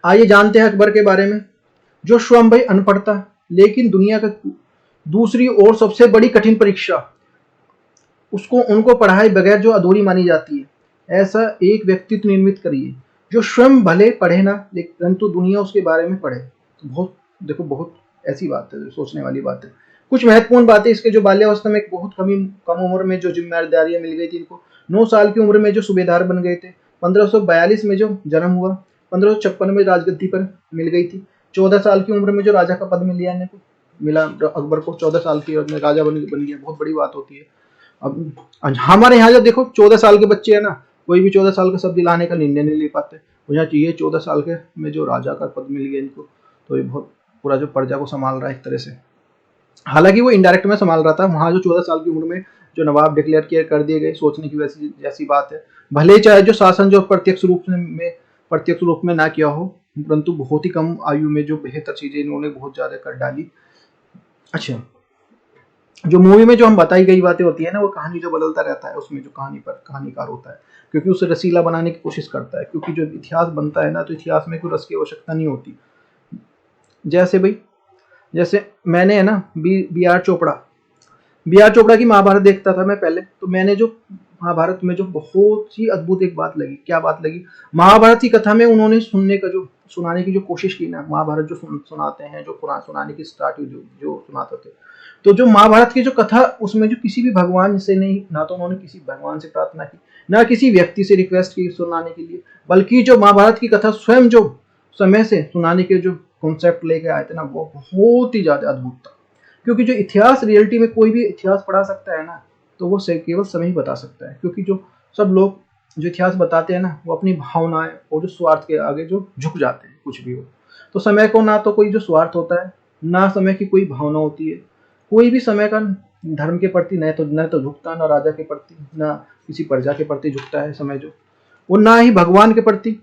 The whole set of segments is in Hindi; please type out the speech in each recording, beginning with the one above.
आइए जानते हैं अकबर के बारे में। जो स्वयं भाई अनपढ़ था, लेकिन दुनिया का दूसरी और सबसे बड़ी कठिन परीक्षा उसको उनको पढ़ाए बगैर जो अधूरी मानी जाती है, ऐसा एक व्यक्तित्व निर्मित करिए जो स्वयं भले पढ़े ना, लेकिन परंतु दुनिया उसके बारे में पढ़े। तो बहुत देखो, बहुत ऐसी बात है, सोचने वाली बात है। कुछ महत्वपूर्ण बातें इसके, जो बाल्यावस्था में बहुत कम उम्र में जो जिम्मेदारियां मिल गई थी इनको, 9 साल की उम्र में जो सूबेदार बन गए थे, 1542 में जो जन्म हुआ, 1556 में राजगद्दी पर मिल गई थी, 14 साल की उम्र में जो राजा का पद मिल लिया इनको, मिला अकबर को 14 साल की उम्र में राजा बन गया, बहुत बड़ी बात होती है। अब हमारे यहाँ जो देखो 14 साल के बच्चे है ना, कोई भी 14 साल का सब्जी लाने का निर्णय नहीं ले पाते। मुझे चाहिए 14 साल के में जो राजा का पद मिल गया इनको, तो ये बहुत पूरा जो प्रजा को संभाल रहा है एक तरह से। हालांकि वो इनडायरेक्ट में संभाल रहा था, वहां जो 14 साल की उम्र में जो नवाब डिक्लेयर किया कर दिए गए, सोचने की वैसी जैसी बात है। भले ही चाहे जो शासन जो प्रत्यक्ष रूप में ना किया हो, परंतु बहुत ही कम आयु में जो बेहतर चीजें इन्होंने बहुत ज्यादा कर डाली। अच्छा, जो मूवी में जो हम बताई गई बातें होती है ना, वो कहानी जो बदलता रहता है, उसमें जो कहानीकार होता है, क्योंकि उसे रसीला बनाने की कोशिश करता है। क्योंकि जो इतिहास बनता है ना, तो इतिहास में कोई रस की आवश्यकता नहीं होती। जैसे भाई, जैसे मैंने है ना बी आर चोपड़ा की महाभारत देखता था मैं पहले, तो मैंने जो महाभारत में जो बहुत ही अद्भुत एक बात लगी, क्या बात लगी, महाभारत की कथा में उन्होंने सुनाने की जो कोशिश की ना, महाभारत जो सुनाते हैं, जो कुरान सुनाने की स्टार्ट जो सुनाते थे, तो जो महाभारत की जो कथा, उसमें जो किसी भी भगवान से नहीं, ना तो उन्होंने किसी भगवान से प्रार्थना की, ना किसी व्यक्ति से रिक्वेस्ट की सुनाने के लिए, बल्कि जो महाभारत की कथा स्वयं जो समय से सुनाने के जो कॉन्सेप्ट लेके आए थे ना, वो बहुत ही ज्यादा अद्भुत था। क्योंकि जो इतिहास रियलिटी में कोई भी इतिहास पढ़ा सकता है ना, तो वो केवल समय ही बता सकता है। क्योंकि जो सब लोग जो इतिहास बताते हैं ना, वो अपनी भावनाएं और जो स्वार्थ के आगे जो झुक जाते हैं, कुछ भी हो। तो समय को ना तो कोई जो स्वार्थ होता है, ना समय की कोई भावना होती है। कोई भी समय का धर्म के प्रति न तो झुकता, ना राजा के प्रति, ना किसी प्रजा के प्रति झुकता है समय जो, और ना ही भगवान के प्रति।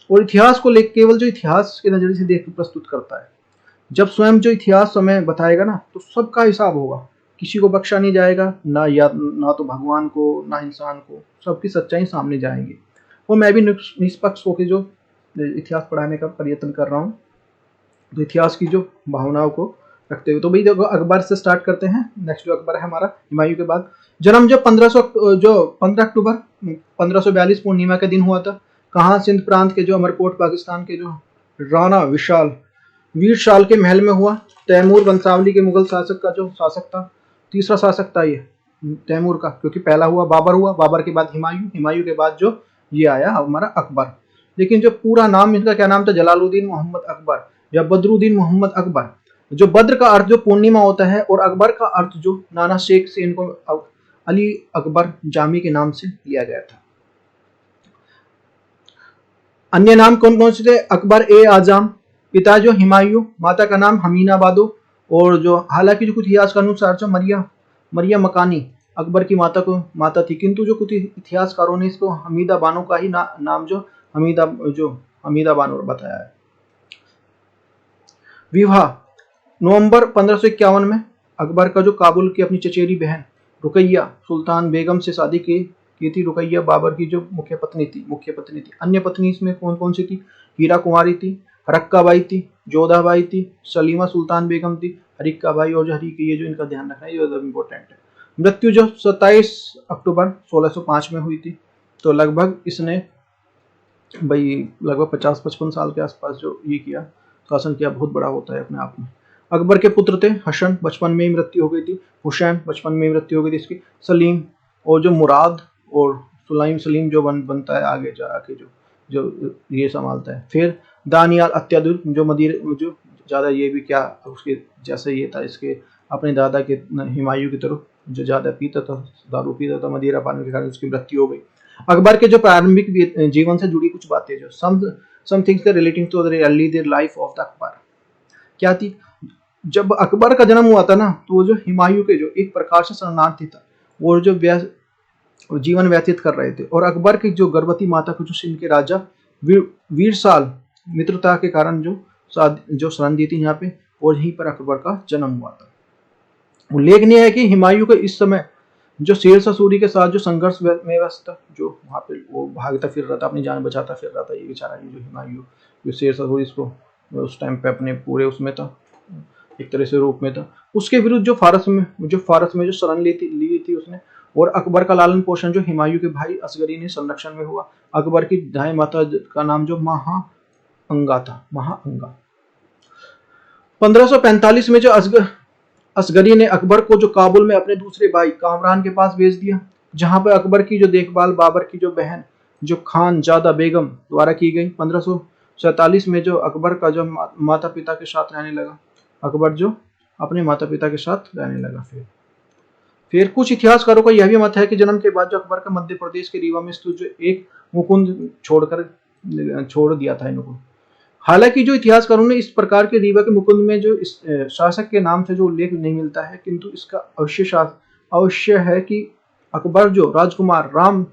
और इतिहास को लेकर केवल जो इतिहास के नजरिए से देख प्रस्तुत करता है। जब स्वयं जो इतिहास समय बताएगा ना, तो सबका हिसाब होगा, किसी को बख्शा नहीं जाएगा, ना तो भगवान को, ना इंसान को, सबकी सच्चाई सामने जाएंगे। और मैं भी निष्पक्ष होकर जो इतिहास पढ़ाने का प्रयत्न कर रहा हूँ, तो इतिहास की जो भावनाओं को रखते हुए। तो भाई देखो, अकबर से स्टार्ट करते हैं। नेक्स्ट जो अकबर है हमारा, हुमायूं के बाद। जन्म जो 15 अक्टूबर 1542 पूर्णिमा के दिन हुआ था। कहाँ? सिंध प्रांत के जो अमरकोट, पाकिस्तान के जो राणा वीर शाल के महल में हुआ। तैमूर वंशावली के मुगल शासक का जो शासक था, तीसरा शासक था ये तैमूर का, क्योंकि पहला हुआ बाबर के बाद हुमायूं के बाद जो ये आया हमारा अकबर। लेकिन जो पूरा नाम इनका क्या नाम था? जलालुद्दीन मोहम्मद अकबर या बदरुद्दीन मोहम्मद अकबर। जो बद्र का अर्थ जो पूर्णिमा होता है, और अकबर का अर्थ जो नाना शेख से इनको अली अकबर जामी के नाम से लिया गया था। अन्य नाम कौन कौन से थे? अकबर ए आजम, पिता जो हुमायूं, माता का नाम हमीना बादो। और जो हालांकि जो कुछ इतिहास के अनुसार जो मरिया मकानी अकबर की माता थी, किंतु जो कुछ इतिहासकारों ने इसको हमीदा बानो का ही नाम जो हमीदा बानो बताया है। विवाह नवंबर 1551 में अकबर का जो काबुल की अपनी चचेरी बहन रुकैया सुल्तान बेगम से शादी की थी। रुकैया बाबर की जो मुख्य पत्नी थी। अन्य पत्नी इसमें कौन कौन सी थी? हीरा कुमारी थी, हरक्का बाई थी, जोधा बाई थी, सलीमा सुल्तान बेगम थी, हरिक्का बाई। और जो हरिक्का, ये जो इनका ध्यान रखना है, ये इम्पोर्टेंट है। मृत्यु जो 27 अक्टूबर 1605 में हुई थी। तो लगभग इसने लगभग 50-55 साल के आसपास जो ये किया, शासन किया, बहुत बड़ा होता है अपने आप में। अकबर के पुत्र थे हसन, बचपन में ही मृत्यु हो गई थी। हुसैन, बचपन में ही मृत्यु हो गई थी इसकी। सलीम, और जो मुराद और सलीम जो बनता है आगे जाके, जो ये संभालता है। फिर दानियाल अत्यादुल, जो जो ज़्यादा ये भी क्या उसके जैसे ये था, इसके अपने दादा के हुमायूं की तरफ जो ज़्यादा पीता था, दारू पीता था, मदिरा पाने के कारण उसकी मृत्यु हो गई। अकबर के जो प्रारंभिक जीवन से जुड़ी कुछ बातें, जो some things relating to the early life of the Akbar, क्या थी? जब अकबर का जन्म हुआ था ना, तो वो जो हुमायूं के जो एक प्रकार से शरणार्थी था, और जो जीवन व्यतीत कर रहे थे। और अकबर की जो गर्भवती माता को जो सिंध के राजा वीरसाल मित्रता के कारण जो शरण दी थी यहाँ पे, और यहीं पर अकबर का जन्म हुआ था। उल्लेखनीय है कि हुमायूं को इस समय जो शेरशाह सूरी के साथ जो संघर्ष में व्यस्त था, जो वहाँ पे वो भागता फिर रहा था, अपनी जान बचाता फिर रहा था, ये बेचारा ये जो हुमायूं, शेर शाह सूरी इसको उस टाइम पे अपने पूरे उसमें था, एक तरह से रूप में था। उसके विरुद्ध जो फारस में जो शरण ली थी उसने, और अकबर का लालन पोषण जो हुमायूं के भाई असगरी ने संरक्षण में हुआ। अकबर की दाई माता का नाम जो महाअंगा था, महाअंगा। 1545 में जो असगरी ने अकबर को जो काबुल में अपने दूसरे भाई कामरान के पास भेज दिया, जहां पर अकबर की जो देखभाल बाबर की जो बहन जो खान जादा बेगम द्वारा की गई। 1547 में जो अकबर का जो माता पिता के साथ रहने लगा, अकबर जो अपने माता पिता के साथ रहने लगा। फिर कुछ इतिहासकारों का यह भी मत है कि जन्म के बाद जो अकबर का मध्य प्रदेश के रीवा में स्थित जो एक मुकुंद छोड़ दिया था इनको। हालांकि जो इतिहासकारों ने इस प्रकार के रीवा के मुकुंद में जो इस शासक के नाम से जो उल्लेख नहीं मिलता है, किंतु इसका अवश्य है कि अकबर जो राजकुमार राम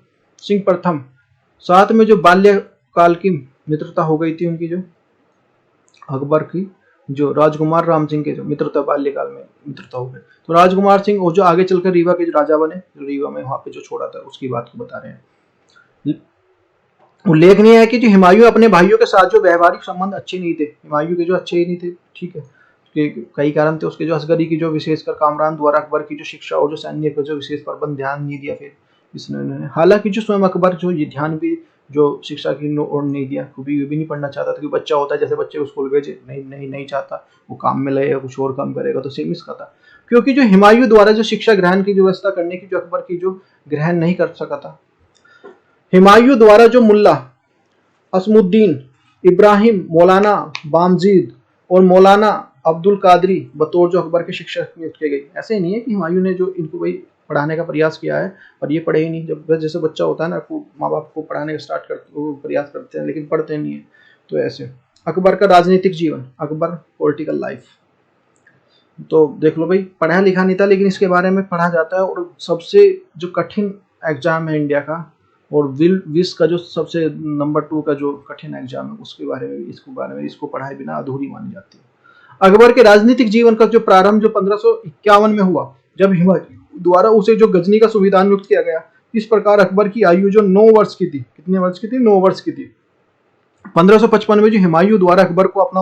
सिंह प्रथम साथ में जो बाल्यकाल की मित्रता हो गई थी उनकी, जो अकबर की जो राजकुमार राम सिंह के जो मित्रता बाल्यकाल में मित्रता हो गई, तो राजकुमार सिंह और जो आगे चलकर रीवा के जो राजा बने, जो रीवा में वहां पे जो छोड़ा था उसकी बात को बता रहे हैं। उल्लेखनीय है कि जो हुमायूं अपने भाइयों के साथ जो व्यवहारिक संबंध अच्छे नहीं थे, हुमायूं के जो अच्छे ही नहीं थे, ठीक है, कई कारण थे उसके। जो असगरी की जो विशेषकर कामरान द्वारा अकबर की जो शिक्षा और जो सैन्य को जो विशेष प्रबंध ध्यान नहीं दिया फिर इसने। हालांकि जो स्वयं अकबर जो ये ध्यान भी जो शिक्षा की ओर नहीं दिया, कभी भी नहीं पढ़ना चाहता था, कि बच्चा होता है जैसे बच्चे को स्कूल भेजे, नहीं चाहता, वो काम में लगेगा, कुछ और काम करेगा, तो सेम इसका था। क्योंकि जो हुमायूं द्वारा जो शिक्षा ग्रहण की व्यवस्था करने की जो अकबर की जो ग्रहण नहीं कर सका था, हुमायूं द्वारा जो मुल्ला असमुद्दीन इब्राहिम, मौलाना बामजीद और मौलाना अब्दुल कादरी बतौर जो अकबर के शिक्षक नियुक्त किए गए। ऐसे नहीं है कि हुमायूं ने जो इनको भाई पढ़ाने का प्रयास किया है और ये पढ़े ही नहीं। जब जैसे बच्चा होता है ना, माँ बाप को पढ़ाने का स्टार्ट करते, वो प्रयास करते हैं लेकिन पढ़ते नहीं है। तो ऐसे अकबर का राजनीतिक जीवन, अकबर पॉलिटिकल लाइफ, तो देख लो भाई, पढ़ा लिखा नहीं था लेकिन इसके बारे में पढ़ा जाता है। और सबसे जो कठिन एग्जाम है इंडिया का, और विश्व का जो सबसे नंबर 2 का जो कठिन एग्जाम है, उसके बारे में इसको पढ़ाए बिना अधूरी मानी जाती है। अकबर के राजनीतिक जीवन का जो प्रारंभ जो 1551 में हुआ, जब हुमायूं द्वारा उसे जो गजनी का सुबेदार नियुक्त किया गया। इस प्रकार अकबर की आयु जो 9 वर्ष की थी। कितने वर्ष की थी? 9 वर्ष की थी। 1555 में जो हुमायूं द्वारा अकबर को अपना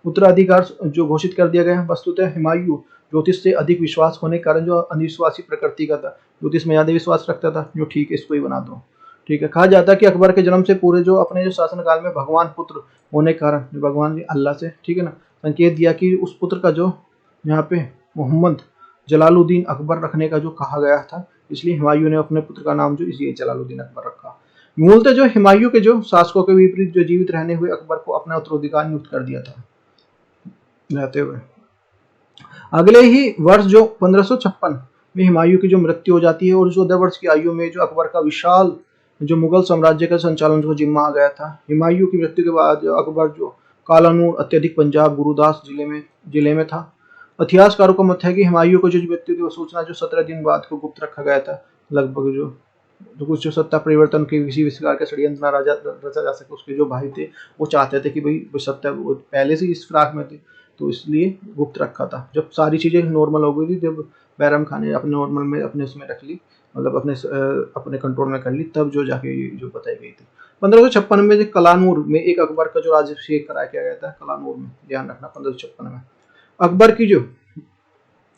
उत्तराधिकार जो घोषित कर दिया गया। वस्तुतः हुमायूं ज्योतिष से अधिक विश्वास होने के कारण जो अंधविश्वासी प्रकृति का था, ज्योतिष में ज्यादा विश्वास रखता था, जो ठीक है इसको ही बना दो, ठीक है। कहा जाता है कि अकबर के जन्म से पूरे जो अपने जो शासनकाल में भगवान पुत्र होने के कारण भगवान जी अल्लाह से, ठीक है ना, संकेत दिया कि उस पुत्र का जो यहाँ पे मोहम्मद जलालुद्दीन अकबर रखने का जो कहा गया था, इसलिए हुमायूं ने अपने पुत्र का नाम जो इसलिए जलालुद्दीन अकबर रखा। मूलतः जो हुमायूं के जो शासकों के विपरीत जो जीवित रहने हुए अकबर को अपना उत्तराधिकार नियुक्त कर दिया था रहते हुए। अगले ही वर्ष जो 1556 में हुमायूं की जो मृत्यु हो जाती है, और 14 वर्ष की आयु में जो अकबर का विशाल जो मुगल साम्राज्य का संचालन को जिम्मा आ गया था। हुमायूं की मृत्यु के बाद अकबर जो कालानूर अत्यधिक पंजाब गुरुदास जिले में था। इतिहासकारों का मत है कि हुमायूं को जो मृत्यु की सूचना जो 17 दिन बाद को गुप्त रखा गया था, लगभग जो कुछ जो सत्ता परिवर्तन के किसी विकार का षड्यंत्र रचा जा सके। उसके जो भाई थे वो चाहते थे कि भाई सत्ता पहले से इस फिराक में थे, तो इसलिए गुप्त रखा था। जब सारी चीजें नॉर्मल हो गई थी, जब बैरम खान ने अपने नॉर्मल में अपने उसमें रख ली, मतलब अपने कंट्रोल में कर ली, तब जो जाके जो बताई गई थी। 1556 में कलानूर में एक अकबर का जो राज्याभिषेक कराया गया था, कलानूर में, ध्यान रखना 1556 में अकबर की जो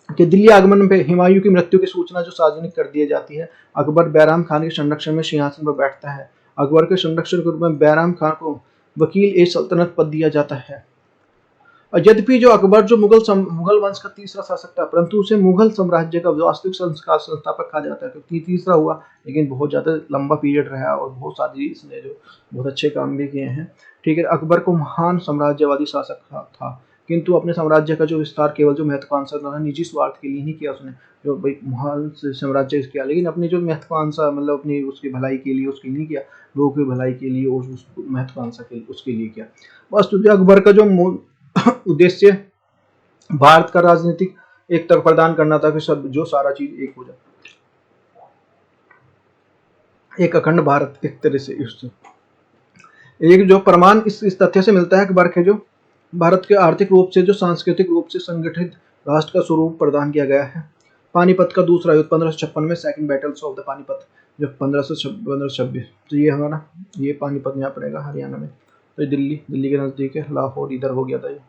के दिल्ली आगमन पे हुमायूं की मृत्यु की सूचना जो सार्वजनिक कर दी जाती है। अकबर बैराम खान के संरक्षण में सिंहासन पर बैठता है। अकबर के संरक्षण के रूप में बैराम खान को वकील ए सल्तनत पद दिया जाता है। यद्यपि जो अकबर जो मुगल वंश का तीसरा शासक था, परंतु उसे मुगल साम्राज्य का वास्तविक संस्थापक कहा जाता है, क्योंकि तीसरा हुआ लेकिन बहुत ज्यादा लंबा पीरियड रहा और बहुत सारी इसने जो बहुत अच्छे काम भी किए हैं, ठीक है। अकबर को महान साम्राज्यवादी शासक था, किंतु अपने साम्राज्य का जो विस्तार केवल जो महत्वाकांक्षा था, निजी स्वार्थ के लिए नहीं किया उसने, जो भाई महान साम्राज्य किया, लेकिन अपनी जो महत्वाकांक्षा मतलब अपनी उसकी भलाई के लिए उसके नहीं किया, लोगों की भलाई के लिए और उस महत्वाकांक्षा के लिए उसके लिए किया। वास्तु अकबर का जो उद्देश्य भारत का राजनीतिक एकता प्रदान करना था, कि सब जो सारा चीज एक हो जाए, एक अखंड भारत एक तरह से। एक जो प्रमाण इस तथ्य से मिलता है, अकबर के जो भारत के आर्थिक रूप से जो सांस्कृतिक रूप से संगठित राष्ट्र का स्वरूप प्रदान किया गया है। पानीपत का दूसरा युद्ध 1556 में, second battles of the Panipat जो 1526, तो ये हमारा ये पानीपत यहाँ पड़ेगा हरियाणा में, तो दिल्ली दिल्ली के नज़दीक है, लाहौर इधर हो गया था ये,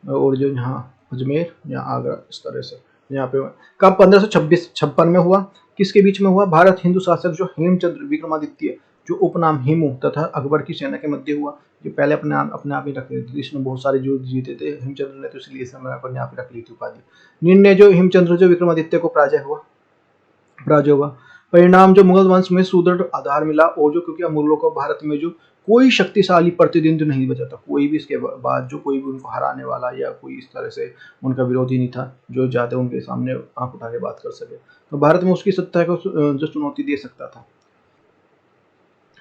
और जो यहाँ अजमेर या आगरा इस तरह से यहाँ पे। कब 1556 में हुआ, किसके बीच में हुआ? भारत हिंदू शासक जो हेमचंद्र विक्रमादित्य जो उपनाम हेमू तथा अकबर की सेना के मध्य हुआ। जो पहले अपने आप ही रख रहे थे, इसने बहुत सारे युद्ध जीते थे हेमचंद्र ने, तो इसलिए इस समय अपने आप ही रख ली थी उपाधि। निर्णय जो हेमचंद्र जो विक्रमादित्य को पराजय हुआ। परिणाम जो मुगल वंश में सुदृढ़ आधार मिला, और जो क्योंकि मुगलों को भारत में जो कोई शक्तिशाली प्रतिद्वंद नहीं बचा था, कोई भी इसके बाद जो कोई भी उनको हराने वाला या कोई इस तरह से उनका विरोधी नहीं था जो ज्यादा उनके सामने आंख उठा के बात कर सके, तो भारत में उसकी सत्ता को जो चुनौती दे सकता था।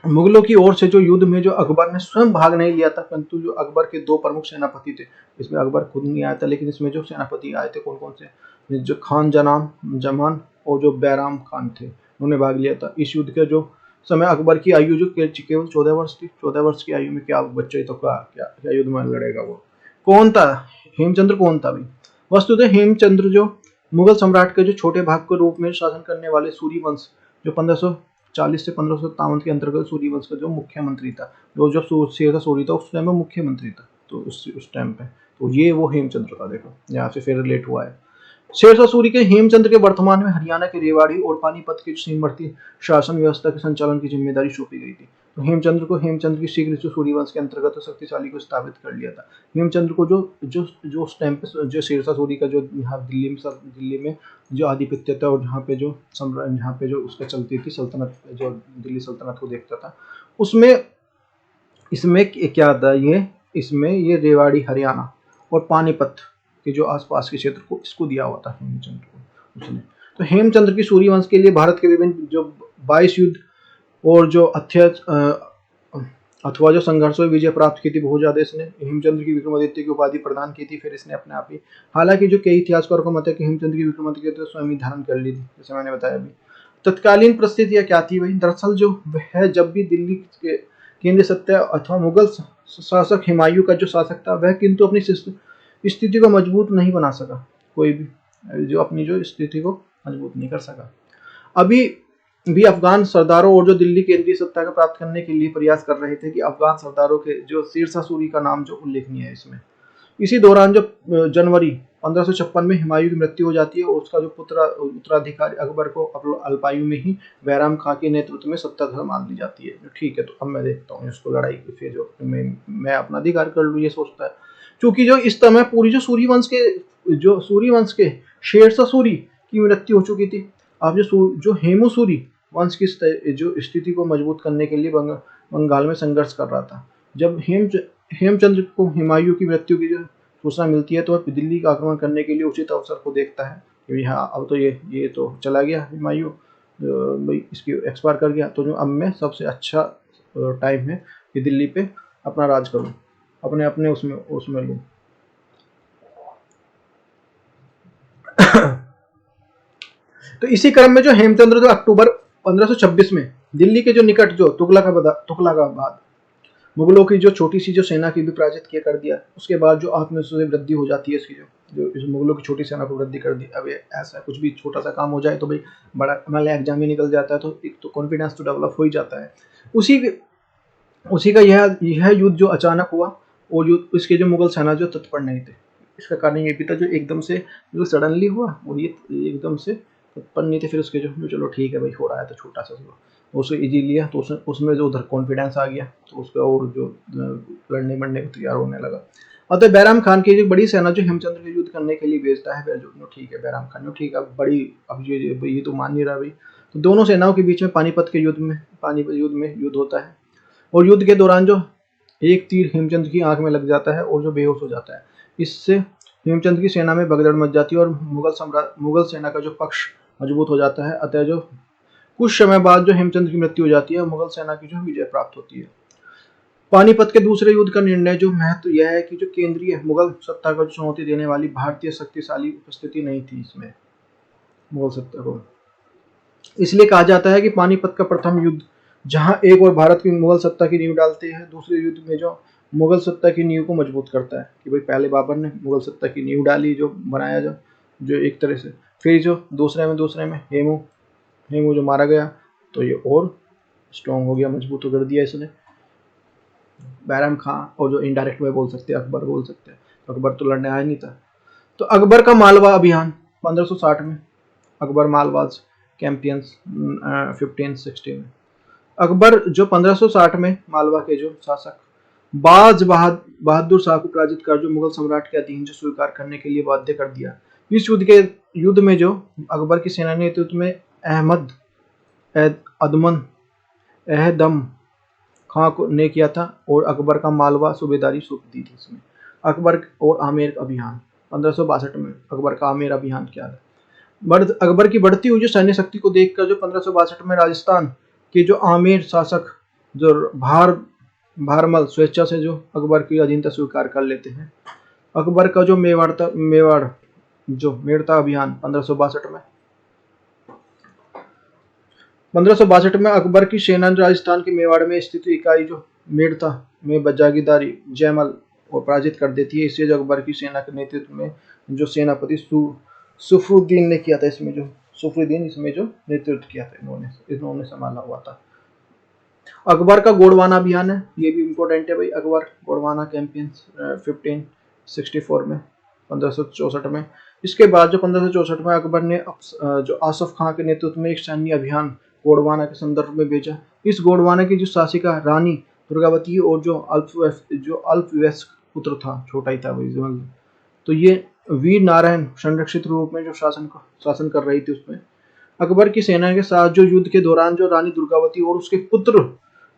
मुगलों की ओर से जो युद्ध में जो अकबर ने स्वयं भाग नहीं लिया था, परंतु जो अकबर के दो प्रमुख सेनापति थे, इसमें अकबर खुद नहीं आया था, लेकिन इसमें जो सेनापति आए थे कौन कौन से, जो खान जमान और जो बैराम खान थे, उन्होंने भाग लिया था। इस युद्ध के जो समय अकबर की आयु जो केवल 14 वर्ष थी। 14 वर्ष की आयु में क्या बच्चे तो क्या युद्ध में लड़ेगा वो। कौन था हेमचंद्र? कौन था भाई? वस्तुतः हेमचंद्र जो मुगल सम्राट के जो छोटे भाग के रूप में शासन करने वाले सूर्यवंश जो 1540 से 1557 के अंतर्गत सूर्यवंश का जो मुख्यमंत्री था, जो जब शेरशाह सूरी था उस टाइम में मुख्यमंत्री था, तो उस टाइम पे तो ये वो हेमचंद्र था। देखो यहाँ से फिर रिलेट हुआ है। शेरशाह सूरी के हेमचंद्र के वर्तमान में हरियाणा के रेवाड़ी और पानीपत के सीमावर्ती शासन व्यवस्था के संचालन की जिम्मेदारी सौंपी गई थी। तो हेमचंद्र की शीघ्र जो सूर्यवंश के अंतर्गत शक्तिशाली को स्थापित कर लिया था। हेमचंद्र को जो जो जो उस टाइम पे जो शेरशाह सूरी का जो यहाँ दिल्ली में जो आधिपत्य था, और यहाँ पे जो उसका चलती थी सल्तनत, जो दिल्ली सल्तनत को देखता था, उसमें इसमें क्या था ये, इसमें ये रेवाड़ी हरियाणा और पानीपत के जो आसपास के क्षेत्र को इसको दिया हुआ था हेमचंद्र को उसने। तो हेमचंद्र की सूर्यवंश के लिए भारत के विभिन्न जो 22 युद्ध और जो अथवा जो संघर्षों में विजय प्राप्त की थी बहुत ज्यादा इसने। हेमचंद्र की विक्रमादित्य की उपाधि प्रदान की थी फिर इसने अपने आप ही। हालांकि जो कई इतिहासकारों का मत है कि हेमचंद्र की विक्रमादित्य तो स्वयं ही धारण कर ली थी, जैसे मैंने बताया अभी। तत्कालीन परिस्थितियां क्या थी भाई? दरअसल जो वह जब भी दिल्ली के केंद्रीय सत्ता अथवा मुगल शासक हुमायूं का जो शासक था, वह किंतु अपनी स्थिति को मजबूत नहीं बना सका। कोई भी जो अपनी जो स्थिति को मजबूत नहीं कर सका। अभी भी अफगान सरदारों और जो दिल्ली केंद्रीय सत्ता का प्राप्त करने के लिए प्रयास कर रहे थे कि अफगान सरदारों के जो शेरशाह सूरी का नाम जो उल्लेखनीय है इसमें। इसी दौरान जो जनवरी 1556 में हुमायूं की मृत्यु हो जाती है, और उसका जो उत्तराधिकारी अकबर को अल्पायु में ही बैराम खां के नेतृत्व में सत्ता संभाल ली जाती है। ठीक है, तो अब मैं देखता हूँ इसको लड़ाई फिर जो मैं अपना अधिकार कर लूँ, ये सोचता है। क्योंकि जो इस समय पूरी जो सूर्यवंश के शेरशाह सूरी की मृत्यु हो चुकी थी। अब जो हेमू सूरी वंश की जो स्थिति को मजबूत करने के लिए बंगाल में संघर्ष कर रहा था। जब हेमचंद्र को हुमायूं की मृत्यु की जो सूचना मिलती है, तो वह दिल्ली का आक्रमण करने के लिए उचित अवसर को देखता है। हाँ, अब तो ये तो चला गया हुमायूं, इसकी एक्सपायर कर गया, तो जो अब मैं सबसे अच्छा टाइम है कि दिल्ली पे अपना राज करूं, अपने उसमें लूं। तो इसी क्रम में जो हेमचंद्र जो अक्टूबर 1526 में दिल्ली के जो निकट जो तुगलकाबाद मुगलों की जो छोटी सी जो सेना की भी पराजित किया कर दिया, उसके बाद जो आत्मविश्वास में वृद्धि हो जाती है इसकी जो इस मुगलों की छोटी सेना को वृद्धि कर दी। अब ऐसा कुछ भी छोटा सा काम हो जाए तो भाई बड़ा हमारे एग्जाम ही निकल जाता है, तो एक तो कॉन्फिडेंस तो डेवलप हो ही जाता है। उसी का यह युद्ध जो अचानक हुआ, और युद्ध इसके जो मुगल सेना जो तत्पर नहीं थे, इसका कारण ये भी था जो एकदम से जो सडनली हुआ, और ये एकदम से तत्पर नहीं थे। फिर उसके जो चलो ठीक है भाई हो रहा है तो छोटा सा उसे इजी लिया, तो उसमें जो उधर कॉन्फिडेंस आ गया, तो उसका और जो लड़ने मरने को तैयार होने लगा। अतः बैराम खान की जो बड़ी सेना जो हेमचंद्र के युद्ध करने के लिए भेजता है, जो ठीक है बैराम खान ठीक है बड़ी, अब ये तो मान नहीं रहा भाई। तो दोनों सेनाओं के बीच में पानीपत युद्ध में युद्ध होता है, और युद्ध के दौरान जो एक तीर हेमचंद्र की आंख में लग जाता है और जो बेहोश हो जाता है। इससे हेमचंद्र की सेना में भगदड़ मच जाती है, और मुगल सेना का जो पक्ष मजबूत हो जाता है। अतः जो कुछ समय बाद जो हेमचंद्र की मृत्यु हो जाती है, मुगल सेना की जो विजय प्राप्त होती है। पानीपत के दूसरे युद्ध का निर्णय जो महत्व यह है कि जो केंद्रीय मुगल सत्ता को चुनौती देने वाली भारतीय शक्तिशाली उपस्थिति नहीं थी इसमें मुगल सत्ता को। इसलिए कहा जाता है कि पानीपत का प्रथम युद्ध जहां एक और भारत की मुगल सत्ता की नींव डालते हैं, दूसरे युद्ध में जो मुगल सत्ता की नींव को मजबूत करता है। कि भाई पहले बाबर ने मुगल सत्ता की नींव डाली, जो बनाया जो एक तरह से, फिर जो दूसरे में हेमू जो मारा गया, तो ये और स्ट्रॉन्ग हो गया, मजबूत कर दिया इसने। बैरम खां, और जो इनडायरेक्ट में बोल सकते हैं अकबर बोल सकते हैं, तो अकबर तो लड़ने आया नहीं था। तो अकबर का मालवा अभियान 1560 में, अकबर मालवाज कैंपियंस 1560 में। अकबर जो 1560 में मालवा के जो शासक बहादुर शाह को पराजित कर जो मुगल सम्राट के अधीन जो स्वीकार करने के लिए बाध्य कर दिया। इस युद्ध में जो अकबर की सेना ने नेतृत्व में अहमद अदमन एहदम खां को ने किया था, और अकबर का मालवा सूबेदारी सौंप दी थी इसमें। अकबर और आमेर अभियान 1562 में, अकबर का आमेर अभियान क्या है? अकबर की बढ़ती हुई जो सैन्य शक्ति को देखकर जो 1562 में राजस्थान के जो आमेर शासक जो भारमल स्वेच्छा से जो अकबर की अधीनता स्वीकार कर लेते हैं। अकबर का जो मेड़ता अभियान 1562 में, 1562 में अकबर की सेना राजस्थान के मेवाड़ में स्थित इकाई जो मेड़ता में जागीरदारी जयमल और पराजित कर देती है। इससे जो अकबर की सेना के नेतृत्व में जो सेनापति सुफरुद्दीन ने किया था, इसमें जो नेतृत्व किया था, इन्होंने संभाला हुआ था। अकबर का गोंडवाना अभियान है, ये भी इम्पोर्टेंट है भाई। अकबर गोंडवाना कैंपियंस 1564 में, 1564 में। इसके बाद जो 1564 में अकबर ने जो आसफ खां के नेतृत्व में एक सैन्य अभियान गोंडवाना के संदर्भ में भेजा। इस गोंडवाना की जो शासिका रानी दुर्गावती और जो अल्पवयस्क पुत्र था, छोटा ही था भाई, तो ये वीर नारायण संरक्षित रूप में जो शासन कर रही थी। उसमें अकबर की सेना के साथ जो युद्ध के दौरान जो रानी दुर्गावती और उसके पुत्र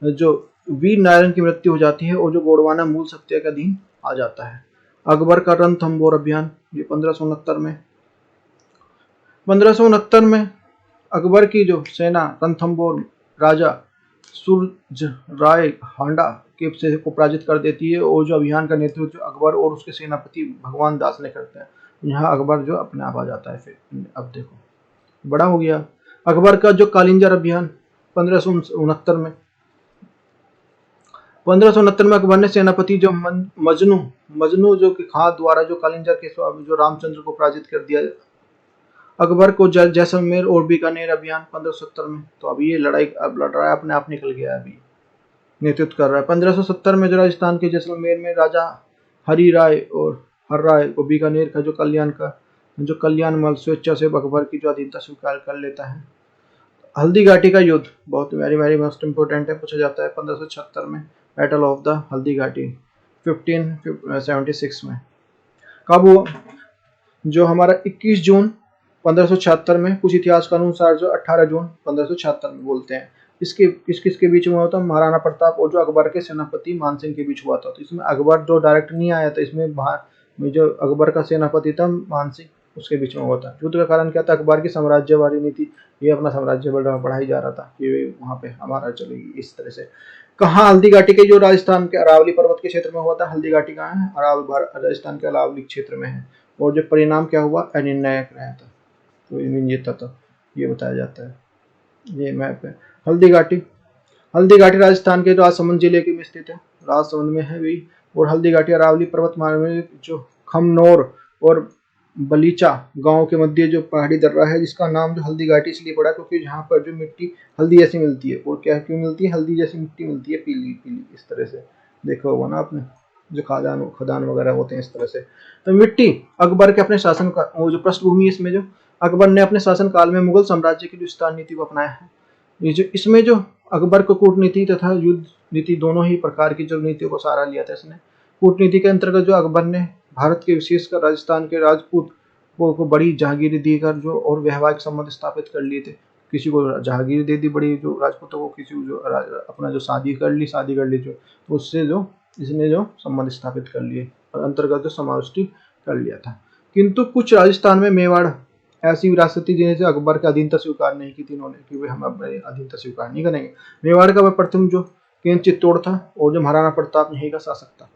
जो वीर नारायण की मृत्यु हो जाती है, और जो गोंडवाना मूल सत्या के अधीन आ जाता है। अकबर का रणथंभौर अभियान ये 1569 में, 1569 में अकबर की जो सेना रणथंभौर राजा सूरजराय हांडा के को पराजित कर देती है, और जो अभियान का नेतृत्व अकबर और उसके सेनापति भगवान दास ने करते हैं। यहाँ अकबर जो अपने आप आ जाता है। फिर अब देखो बड़ा हो गया। अकबर का जो कालिंजर अभियान 1569 में, 1569 में अकबर ने सेनापति जो मजनू जो कि खां द्वारा जो कालिंजर के जो रामचंद्र को पराजित कर दिया। अकबर को जैसलमेर और बीकानेर अभियान 1570 में, तो अभी ये लड़ रहा है, अपने आप निकल गया है, अभी नेतृत्व कर रहा है। 1570 में जो राजस्थान के जैसलमेर में राजा हरि राय और हर राय को बीकानेर का जो कल्याणमल स्वेच्छा से अकबर की जो अधीनता स्वीकार कर लेता है। हल्दी घाटी का युद्ध बहुत वेरी मोस्ट इम्पोर्टेंट है, पूछा जाता है 1576 में, battle of the Haldi Ghati 1576 में। कब हुआ? जो हमारा 21 जून 1576 में, कुछ इतिहास के अनुसार जो 18 जून 1576 में बोलते हैं। किसके बीच में हुआ था? महाराणा प्रताप और जो अकबर के सेनापति मानसिंह के बीच हुआ था। तो इसमें अकबर जो डायरेक्ट नहीं आया था, इसमें जो अकबर का सेनापति था मानसिंह, उसके बीच में हुआ था। युद्ध का कारण क्या था? अकबर की साम्राज्यवादी नीति, ये अपना साम्राज्य बढ़ा ही जा रहा था, ये वहाँ पे हमारा चलेगी इस तरह से। कहाँ? हल्दी घाटी के जो राजस्थान के अरावली पर्वत के क्षेत्र में हुआ था। हल्दी घाटी कहाँ है? राजस्थान के अरावली क्षेत्र में है। और जो परिणाम क्या हुआ? अनिर्णायक रहा था, तो जीता था, ये बताया जाता है। ये मैप है हल्दी घाटी राजस्थान के राजसमंद जिले के में स्थित है, राजसमंद में है भी। और हल्दी घाटी अरावली पर्वतमाला में जो खमनोर और बलीचा गांव के मध्य जो पहाड़ी दर्रा है, जिसका नाम जो हल्दी घाटी इसलिए पड़ा क्योंकि यहाँ पर जो मिट्टी हल्दी जैसी मिलती है। और क्या क्यों मिलती है? हल्दी जैसी मिट्टी मिलती है, पीली पीली इस तरह से। देखा होगा ना आपने, जो खदान वगैरह होते हैं इस तरह से। तो मिट्टी अकबर के अपने शासन का वो जो पृष्ठभूमि, इसमें जो अकबर ने अपने शासन काल में मुगल साम्राज्य की विस्तार नीति को अपनाया है। इसमें जो अकबर को कूटनीति तथा युद्ध नीति दोनों ही प्रकार की जो नीतियों को सहारा लिया था इसने। कूटनीति के अंतर्गत जो अकबर ने भारत के विशेषकर राजस्थान के राजपूत को बड़ी जहांगीर देकर जो और वैवाहिक संबंध स्थापित कर लिए थे। किसी को जहांगीर दे दी बड़ी, जो राजपूतों को, किसी को जो अपना जो शादी कर ली जो, तो उससे जो इसने जो संबंध स्थापित कर लिए और अंतर्गत जो समाविष्टि कर लिया था। किंतु कुछ राजस्थान में मेवाड़ ऐसी विरासती जिन्हें अकबर की अधीनता स्वीकार नहीं की थी इन्होंने, कि वे हम अपनी अधीनता स्वीकार नहीं करेंगे। मेवाड़ का वह प्रथम जो केंद्र चित्तौड़ था और जो महाराणा प्रताप यहीं का शासक था।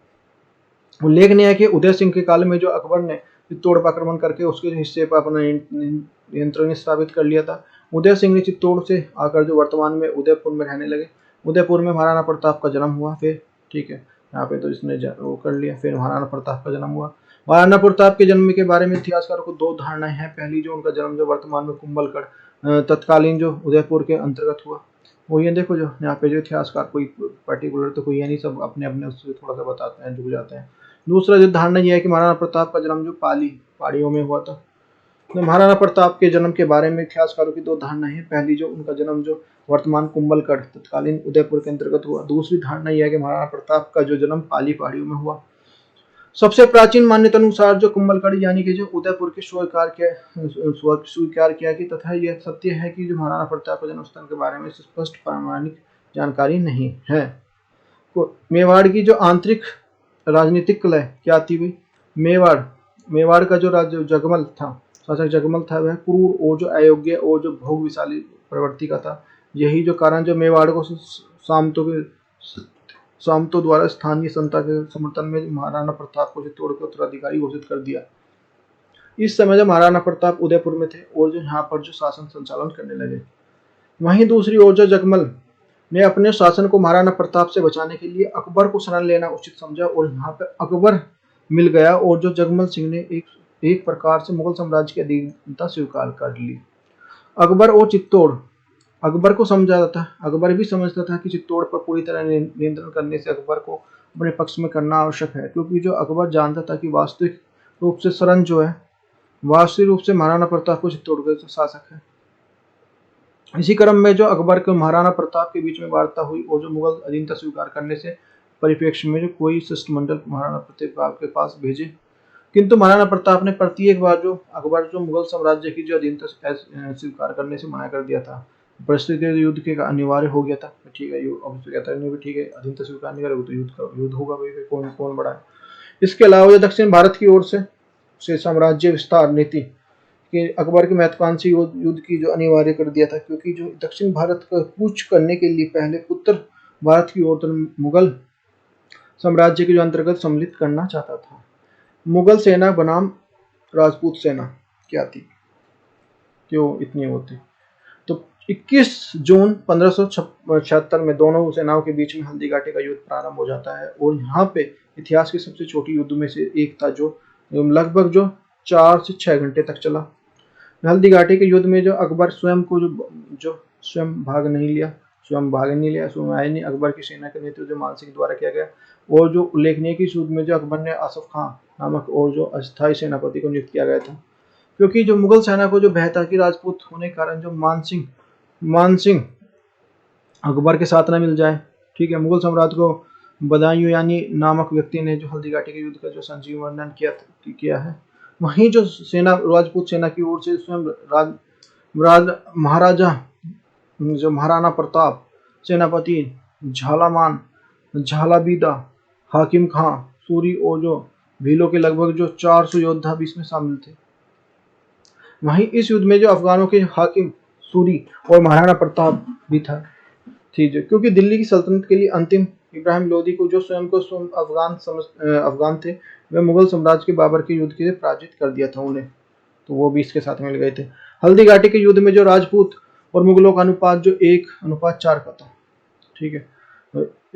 उल्लेखनीय है कि उदय सिंह के काल में जो अकबर ने चित्तौड़ पर आक्रमण करके उसके हिस्से पर अपना नियंत्रण स्थापित कर लिया था। उदय सिंह ने चित्तौड़ से आकर जो वर्तमान में उदयपुर में रहने लगे। उदयपुर में महाराणा प्रताप का जन्म हुआ। फिर ठीक है, यहाँ पे तो इसने वो कर लिया। फिर महाराणा प्रताप का जन्म हुआ। महाराणा प्रताप के जन्म के बारे में इतिहासकारों को दो धारणाएं हैं। पहली, जो उनका जन्म जो वर्तमान में कुंभलगढ़ तत्कालीन जो उदयपुर के अंतर्गत हुआ, वो ये देखो, जो यहाँ पे जो इतिहासकार कोई पर्टिकुलर तो कोई है नहीं, सब अपने अपने उससे थोड़ा सा बताते हैं, जुड़ जाते हैं। दूसरा जो धारणा ये है कि महाराणा प्रताप का जन्म जो पहाड़ियों में हुआ था। तो महाराणा प्रताप के जन्म के बारे में इतिहासकारों की दो धारणा है। पहली, जो उनका जन्म जो वर्तमान कुंभलगढ़ तत्कालीन उदयपुर के अंतर्गत हुआ। दूसरी धारणा यह है कि महाराणा प्रताप का जो जन्म पाली पहाड़ियों में हुआ। सबसे प्राचीन मान्यता अनुसार जो कुंभलगढ़ यानी कि जो उदयपुर के स्वीकार किया कि तथा यह सत्य है कि जो महाराणा प्रताप का जन्म स्थान के बारे में स्पष्ट प्रामाणिक जानकारी नहीं है। मेवाड़ की जो आंतरिक राजनीतिक कलह क्या थी भाई? मेवाड़ का जो राज्य जगमल था, शासक जगमल था, वह क्रूर और जो अयोग्य और जो भोगविशाली प्रवृत्ति का था। यही जो कारण जो मेवाड़ को सामंतों द्वारा स्थानीय जनता के समर्थन में महाराणा प्रताप को चित्तौड़ के उत्तराधिकारी घोषित कर दिया। इस समय जब महाराणा प्रताप उदयपुर में थे और जो यहाँ पर जो शासन संचालन करने लगे, वहीं दूसरी ओर जो जगमल ने अपने शासन को महाराणा प्रताप से बचाने के लिए अकबर को शरण लेना उचित समझा और यहाँ पे अकबर मिल गया और जो जगमल सिंह ने एक प्रकार से मुगल साम्राज्य की अधीनता स्वीकार कर ली। अकबर और चित्तौड़, अकबर को समझा था, अकबर भी समझता था कि चित्तौड़ पर पूरी तरह नियंत्रण करने से अकबर को अपने पक्ष में करना आवश्यक है, क्योंकि जो अकबर जानता था कि वास्तविक रूप से शरण जो है वास्तविक रूप से महाराणा प्रताप को चित्तौड़ का शासक है। इसी क्रम में जो अकबर के महाराणा प्रताप के बीच में वार्ता हुई और जो मुगल अधीनता स्वीकार करने से परिप्रेक्ष्य में जो कोई शिष्टमंडल महाराणा प्रताप के पास भेजे, किंतु महाराणा प्रताप ने प्रत्येक बार जो अकबर जो मुगल साम्राज्य की जो अधीनता स्वीकार करने से मना कर दिया था। परिस्थिति युद्ध के अनिवार्य हो गया था। ठीक है, कहता है ठीक है, अधीनता स्वीकार नहीं करेगा तो युद्ध होगा भाई, कौन बड़ा है। इसके अलावा दक्षिण भारत की ओर से साम्राज्य विस्तार नीति कि अकबर की महत्वाकांक्षी युद्ध की जो अनिवार्य कर दिया था, क्योंकि जो दक्षिण भारत का कूच करने के लिए पहले उत्तर भारत की ओर मुगल साम्राज्य के जो अंतर्गत सम्मिलित करना चाहता था। मुगल सेना बनाम राजपूत सेना क्या थी, क्यों इतनी होती? तो 21 जून 1576 में दोनों सेनाओं के बीच में हल्दी घाटी का युद्ध प्रारंभ हो जाता है और यहाँ पे इतिहास के सबसे छोटी युद्ध में से एक था, जो लगभग जो 4 से 6 घंटे तक चला। हल्दी घाटी के युद्ध में जो अकबर स्वयं को जो स्वयं भाग नहीं लिया, स्वयं आए नहीं। अकबर की सेना का नेतृत्व मानसिंह द्वारा किया गया और जो उल्लेखनीय की युद्ध में जो अकबर ने आसफ खां नामक और जो अस्थायी सेनापति को नियुक्त किया गया था, क्योंकि जो मुगल सेना को जो भय था कि राजपूत होने के कारण जो मानसिंह अकबर के साथ न मिल जाए। ठीक है, मुगल सम्राट को बदायूं यानी नामक व्यक्ति ने जो हल्दी घाटी के युद्ध का जो संजीव वर्णन किया है। वहीं जो सेना राजपूत सेना की ओर से स्वयं महाराजा जो महाराणा प्रताप, सेनापति झालामान, झालाबीदा, हाकिम खां, सूरी और जो भीलों के लगभग जो 400 योद्धा भी इसमें शामिल थे। वहीं इस युद्ध में जो अफगानों के हाकिम सूरी और महाराणा प्रताप भी था, क्योंकि दिल्ली की सल्तनत के लिए अंतिम इब्राहिम लोदी को जो स्वयं को अफगान थे, वे मुगल साम्राज्य के बाबर के युद्ध के लिए पराजित कर दिया था उन्हें, तो वो भी इसके साथ मिल गए थे। हल्दी घाटी के युद्ध में जो राजपूत और मुगलों का अनुपात जो 1:4 का था। ठीक है,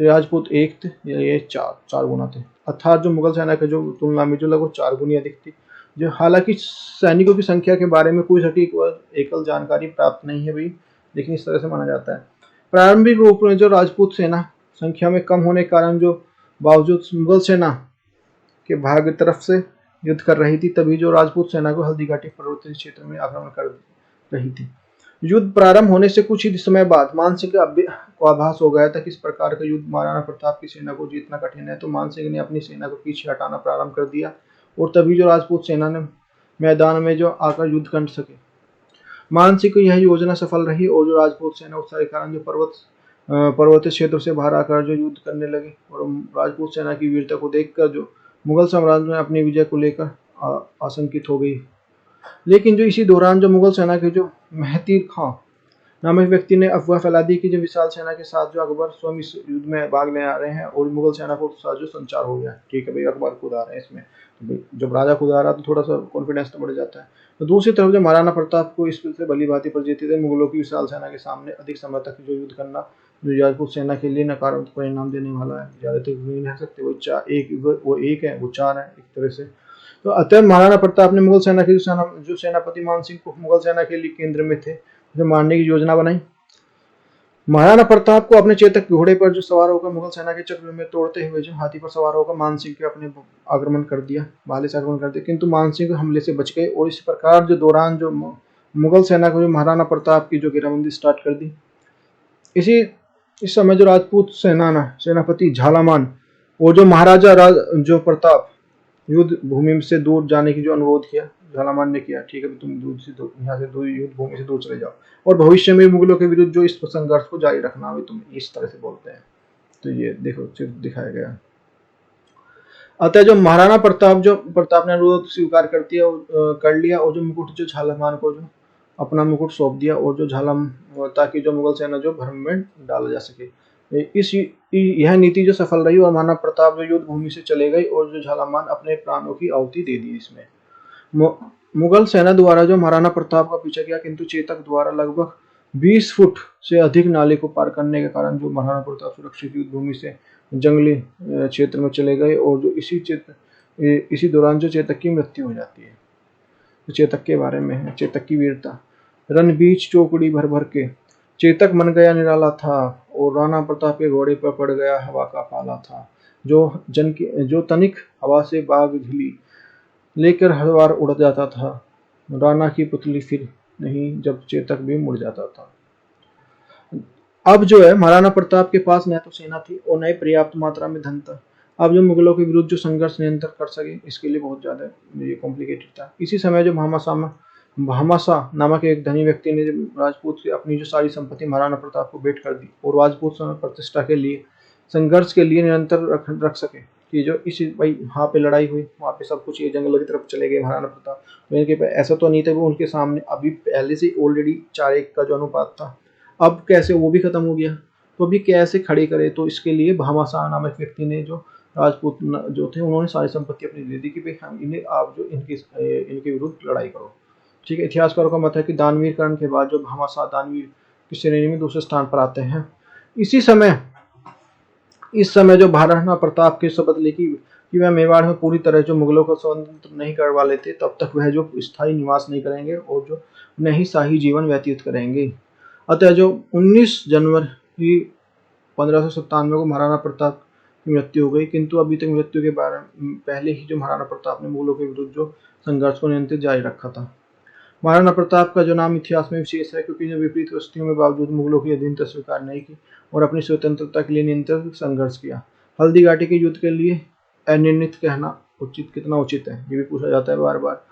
राजपूत 1 थे, ये 4 गुना थे, अर्थात जो मुगल सेना के जो तुलना में जो लगभग 4 गुनी अधिक थी। जो हालांकि सैनिकों की संख्या के बारे में कोई सटीक और एकल जानकारी प्राप्त नहीं है भाई, लेकिन इस तरह से माना जाता है। प्रारंभिक रूप में जो राजपूत सेना संख्या में कम होने के कारण जो बावजूद मुगल सेना के भाग तरफ से युद्ध कर रही थी, तभी जो राजपूत सेना को हल्दी घाटी पर्वतीय क्षेत्र में आक्रमण कर रही थी। युद्ध प्रारंभ होने से कुछ ही समय बाद मानसिंह को आभास हो गया था कि इस प्रकार का युद्ध महाराणा प्रताप की सेना को जीतना कठिन है, तो मानसिंह ने अपनी सेना को पीछे हटाना प्रारंभ कर दिया और तभी जो राजपूत सेना ने मैदान में जो आकर युद्ध कर सके। मानसिंह की यह योजना सफल रही और जो राजपूत सेना उत्साह कारण जो पर्वतीय क्षेत्र से बाहर आकर जो युद्ध करने लगे और राजपूत सेना की वीरता को देखकर जो मुगल साम्राज्य में अपनी विजय को लेकर आशंकित हो गई। लेकिन जो इसी दौरान जो मुगल सेना के जो मेहतीर खां नामक व्यक्ति ने अफवाह फैला दी कि जो विशाल सेना के साथ जो अकबर स्वयं इस युद्ध में भाग लेने आ रहे हैं और मुगल सेना को साथ जो संचार हो गया। ठीक है भाई, अकबर खुद आ रहे हैं इसमें, तो जब राजा खुद आ रहा तो थोड़ा सा कॉन्फिडेंस तो बढ़ जाता है। तो दूसरी तरफ जो महाराणा प्रताप को इस से भली भांति परिचित थे, मुगलों की विशाल सेना के सामने अधिक समय तक जो युद्ध करना जो राजपूत सेना के लिए नकारात्मक परिणाम देने वाला है। ज्यादा तक नहीं रह सकते, वो एक है, वो 4 है एक तरह से। तो अतः महाराणा प्रताप ने मुगल सेना के जो सेनापति मानसिंह को मुगल सेना के लिए केंद्र में थे जो मारने की योजना बनाई। महाराणा प्रताप को अपने चेतक घोड़े पर जो सवार होकर मुगल सेना के चक्र में तोड़ते हुए जो हाथी पर सवार होकर मानसिंह के अपने आक्रमण कर दिया, भाले से आक्रमण कर दिया, किंतु मानसिंह हमले से बच गए और इस प्रकार जो दौरान जो मुगल सेना को जो महाराणा प्रताप की जो घेराबंदी स्टार्ट कर दी। इस समय जो राजपूत सेनापति झालामान और जो महाराजा जो प्रताप युद्ध भूमि से दूर जाने की जो अनुरोध किया, झालामान ने किया, ठीक है तुम यहाँ से दूर युद्ध भूमि से दूर चले जाओ और भविष्य में मुगलों के विरुद्ध जो इस संघर्ष को जारी रखना है, तुम इस तरह से बोलते हैं। तो ये देखो दिखाया गया। अतः जो महाराणा प्रताप ने अनुरोध स्वीकार कर लिया और जो मुकुट जो झालामान को जो अपना मुकुट सौंप दिया और जो ताकि जो मुगल सेना जो भ्रम में डाला जा सके। यह नीति जो सफल रही और महाराणा प्रताप जो युद्ध भूमि से चले गए और जो झालामान अपने प्राणों की आहुति दे दी। इसमें मुगल सेना द्वारा जो महाराणा प्रताप का पीछा किया, किंतु चेतक द्वारा लगभग 20 फुट से अधिक नाले को पार करने के कारण जो महाराणा प्रताप सुरक्षित युद्ध भूमि से जंगली क्षेत्र में चले गए और जो इसी दौरान जो चेतक की मृत्यु हो जाती है। तो चेतक के बारे में है, चेतक की वीरता। रणबीच चौकड़ी भर भर के चेतक मन गया निराला था और राणा प्रताप के घोड़े पर पड़ गया हवा का पाला था। जो तनिक हवा से बाग झिली लेकर हर बार उड़ जाता था। राणा की पुतली फिर नहीं जब चेतक भी मुड़ जाता था। अब जो है महाराणा प्रताप के पास न तो सेना थी और न ही पर्याप्त मात्रा में धन था। अब जो मुगलों के विरुद्ध जो संघर्ष नियंत्रण कर सके, इसके लिए बहुत ज्यादा ये कॉम्प्लिकेटेड था। इसी समय जो भामासा नामक एक धनी व्यक्ति ने राजपूत से अपनी जो सारी संपत्ति महाराणा प्रताप को भेंट कर दी और राजपूत प्रतिष्ठा के लिए संघर्ष के लिए निरंतर रख सके कि जो इसी भाई वहाँ पे लड़ाई हुई, वहाँ पे सब कुछ ये जंगलों की तरफ चले गए महाराणा प्रताप। तो इनके ऐसा तो नहीं था, वो उनके सामने अभी पहले से ऑलरेडी 4-1 का जो अनुपात था, अब कैसे वो भी खत्म हो गया, तो अभी कैसे खड़ी करे। तो इसके लिए भामाशाह नामक व्यक्ति ने जो राजपूत जो थे उन्होंने सारी संपत्ति अपनी दे दी कि भाई हम इन्हें आप जो इनके विरुद्ध लड़ाई करो। ठीक है, इतिहासकारों का मत है कि दानवीर करण के बाद जो भामाशाह दानवीर की श्रेणी में दूसरे स्थान पर आते हैं। इस समय जो महाराणा प्रताप की शपथ ली कि वह मेवाड़ में पूरी तरह जो मुगलों को स्वतंत्र नहीं करवा लेते तब तक वह जो स्थायी निवास नहीं करेंगे और जो नहीं शाही जीवन व्यतीत करेंगे। अतः जो 19 जनवरी 1597 को महाराणा प्रताप की मृत्यु हो गई, किंतु अभी तक मृत्यु के पहले ही जो महाराणा प्रताप ने मुगलों के विरुद्ध जो संघर्ष को नियंत्रित जारी रखा था। महाराणा प्रताप का जो नाम इतिहास में विशेष है क्योंकि जो विपरीत परिस्थितियों में बावजूद मुगलों की अधीनता स्वीकार नहीं की और अपनी स्वतंत्रता के लिए निरंतर संघर्ष किया। हल्दी घाटी के युद्ध के लिए अनिर्णित कहना कितना उचित है, ये भी पूछा जाता है बार बार।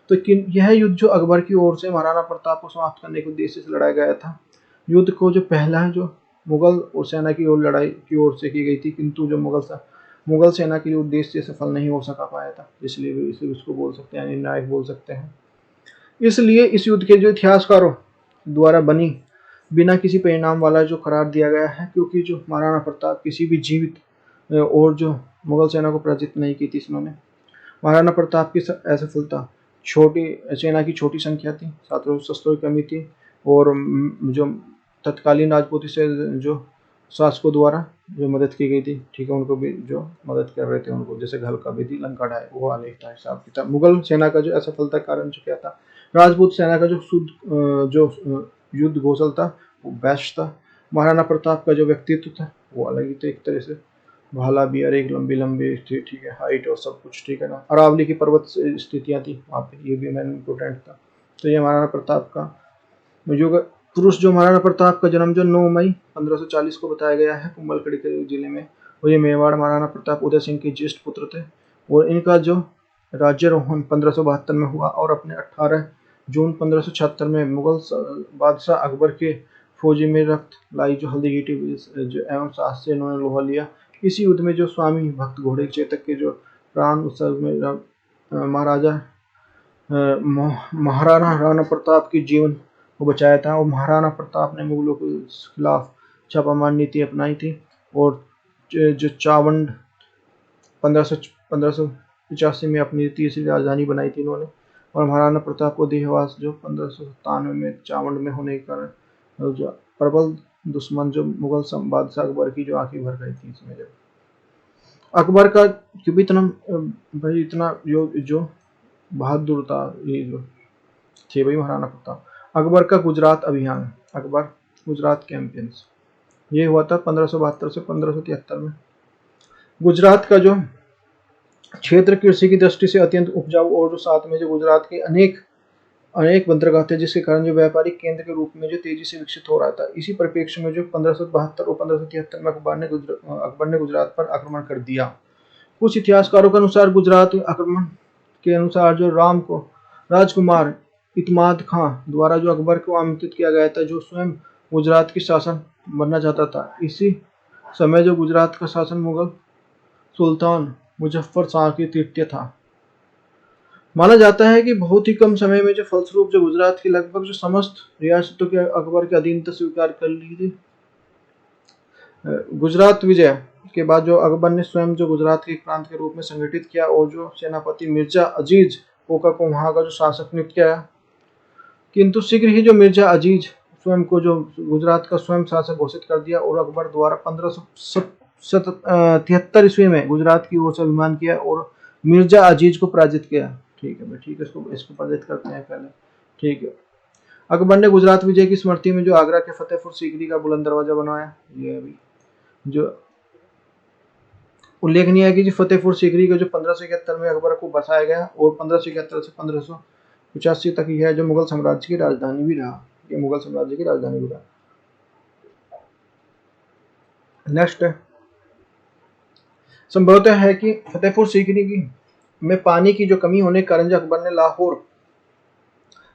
तो यह युद्ध जो अकबर की ओर से महाराणा प्रताप को समाप्त करने के उद्देश्य से लड़ाया गया था। युद्ध को जो पहला है जो मुगल और सेना की ओर लड़ाई की ओर से की गई थी, किंतु जो मुगल सेना के लिए उद्देश्य सफल नहीं हो सका पाया था, इसलिए इसे उसको बोल सकते हैं निर्णायक बोल सकते हैं। इसलिए इस युद्ध के जो इतिहासकारों द्वारा बनी बिना किसी परिणाम वाला जो करार दिया गया है, क्योंकि जो महाराणा प्रताप किसी भी जीवित और जो मुगल सेना को पराजित नहीं की थी इन्होंने। महाराणा प्रताप की असफलता छोटी सेना की छोटी संख्या थी, शस्त्रों की कमी थी और जो तत्कालीन राजपूती से जो शासकों द्वारा जो मदद की गई थी, ठीक है, उनको भी जो मदद कर रहे थे उनको, जैसे घलका विधि लंका ढाए, वो आलेख था हिसाब किताब। मुगल सेना का जो असफलता कारण जो क्या था, राजपूत सेना का जो युद्ध कौशल था वो बेस्ट था। महाराणा प्रताप का जो व्यक्तित्व था वो अलग ही था एक तरह से, भाला भी और एक लंबी लंबी थी, ठीक है, हाइट और सब कुछ, ठीक है ना। अरावली की पर्वत स्थितियाँ थी वहाँ पे, ये भी मैंने इम्पोर्टेंट था। तो ये महाराणा प्रताप का जो पुरुष जो महाराणा प्रताप का जन्म जो 9 मई 1540 को बताया गया है कुंभलगढ़ के जिले में, और ये मेवाड़ महाराणा प्रताप उदय सिंह के ज्येष्ठ पुत्र थे और इनका जो राज्यारोहण 1572 में हुआ और अपने 18 जून 1576 में मुगल बादशाह अकबर के फौजी में रक्त लाई जो हल्दी घाटी एवं साहस से इन्होंने लोहा लिया। इसी युद्ध में जो स्वामी भक्त घोड़े चेतक के जो प्राण उत्सव में महाराणा राणा प्रताप की जीवन को बचाया था और महाराणा प्रताप ने मुगलों के खिलाफ छापामार नीति अपनाई थी और जो चावंड 1585 में अपनी तीसरी राजधानी बनाई थी इन्होंने। और महाराणा प्रताप को देहवास जो 1597 में चावंड में होने के कारण जो प्रबल दुश्मन जो मुगल बादशाह अकबर की जो आंखें भर गई थी इसमें। जब अकबर का क्योंकि इतना जो बहादुर था ये जो थे भाई महाराणा प्रताप। अकबर का गुजरात अभियान, अकबर गुजरात कैंपेन्स। ये हुआ था 1572 से 1573 में। गुजरात का जो क्षेत्र कृषि की दृष्टि से अत्यंत उपजाऊ और जो साथ में जो गुजरात के अनेक अनेक बंदरगाह थे, जिसके कारण जो व्यापारिक केंद्र के रूप में जो तेजी से विकसित हो रहा था। इसी परिप्रेक्ष्य में जो 1572 और 1573 में अकबर ने गुजरात पर आक्रमण कर दिया। कुछ इतिहासकारों के अनुसार गुजरात आक्रमण के अनुसार जो राम को राजकुमार इतमाद खां द्वारा जो अकबर को आमंत्रित किया गया था, जो स्वयं गुजरात की शासन बनना चाहता था। इसी समय जो गुजरात का शासन मुगल सुल्तान मुजफ्फर शाह की तृतीय था। माना जाता है कि बहुत ही कम समय में जो फलस्वरूप जो गुजरात की लगभग जो समस्त रियासतों के अकबर के अधीनता स्वीकार कर ली थी। गुजरात विजय के बाद जो अकबर ने स्वयं जो गुजरात के एक प्रांत के रूप में संगठित किया और जो सेनापति मिर्जा अजीज कोका को वहां का जो शासक नियुक्त किया, किंतु शीघ्र ही जो मिर्जा अजीज स्वयं को जो गुजरात का स्वयं शासक घोषित कर दिया और अकबर द्वारा 1573 ईस्वी में गुजरात की ओर से अभिमान किया और मिर्जा अजीज को पराजित किया। ठीक है भाई, ठीक है, इसको पराजित करते हैं पहले। ठीक है, अकबर ने गुजरात विजय की स्मृति में जो आगरा के फतेहपुर सीकरी का बुलंद दरवाजा बनवाया। ये अभी जो उल्लेखनीय है कि जो फतेहपुर सीकरी का जो 1571 में अकबर को बसाया गया और 1571 से 1585 तक ही है जो मुगल साम्राज्य की राजधानी भी रहा। ये मुगल साम्राज्य की राजधानी भी रहा। नेक्स्ट है, संभवतः है कि फतेहपुर सीकरी की में पानी की जो कमी होने के कारण अकबर ने लाहौर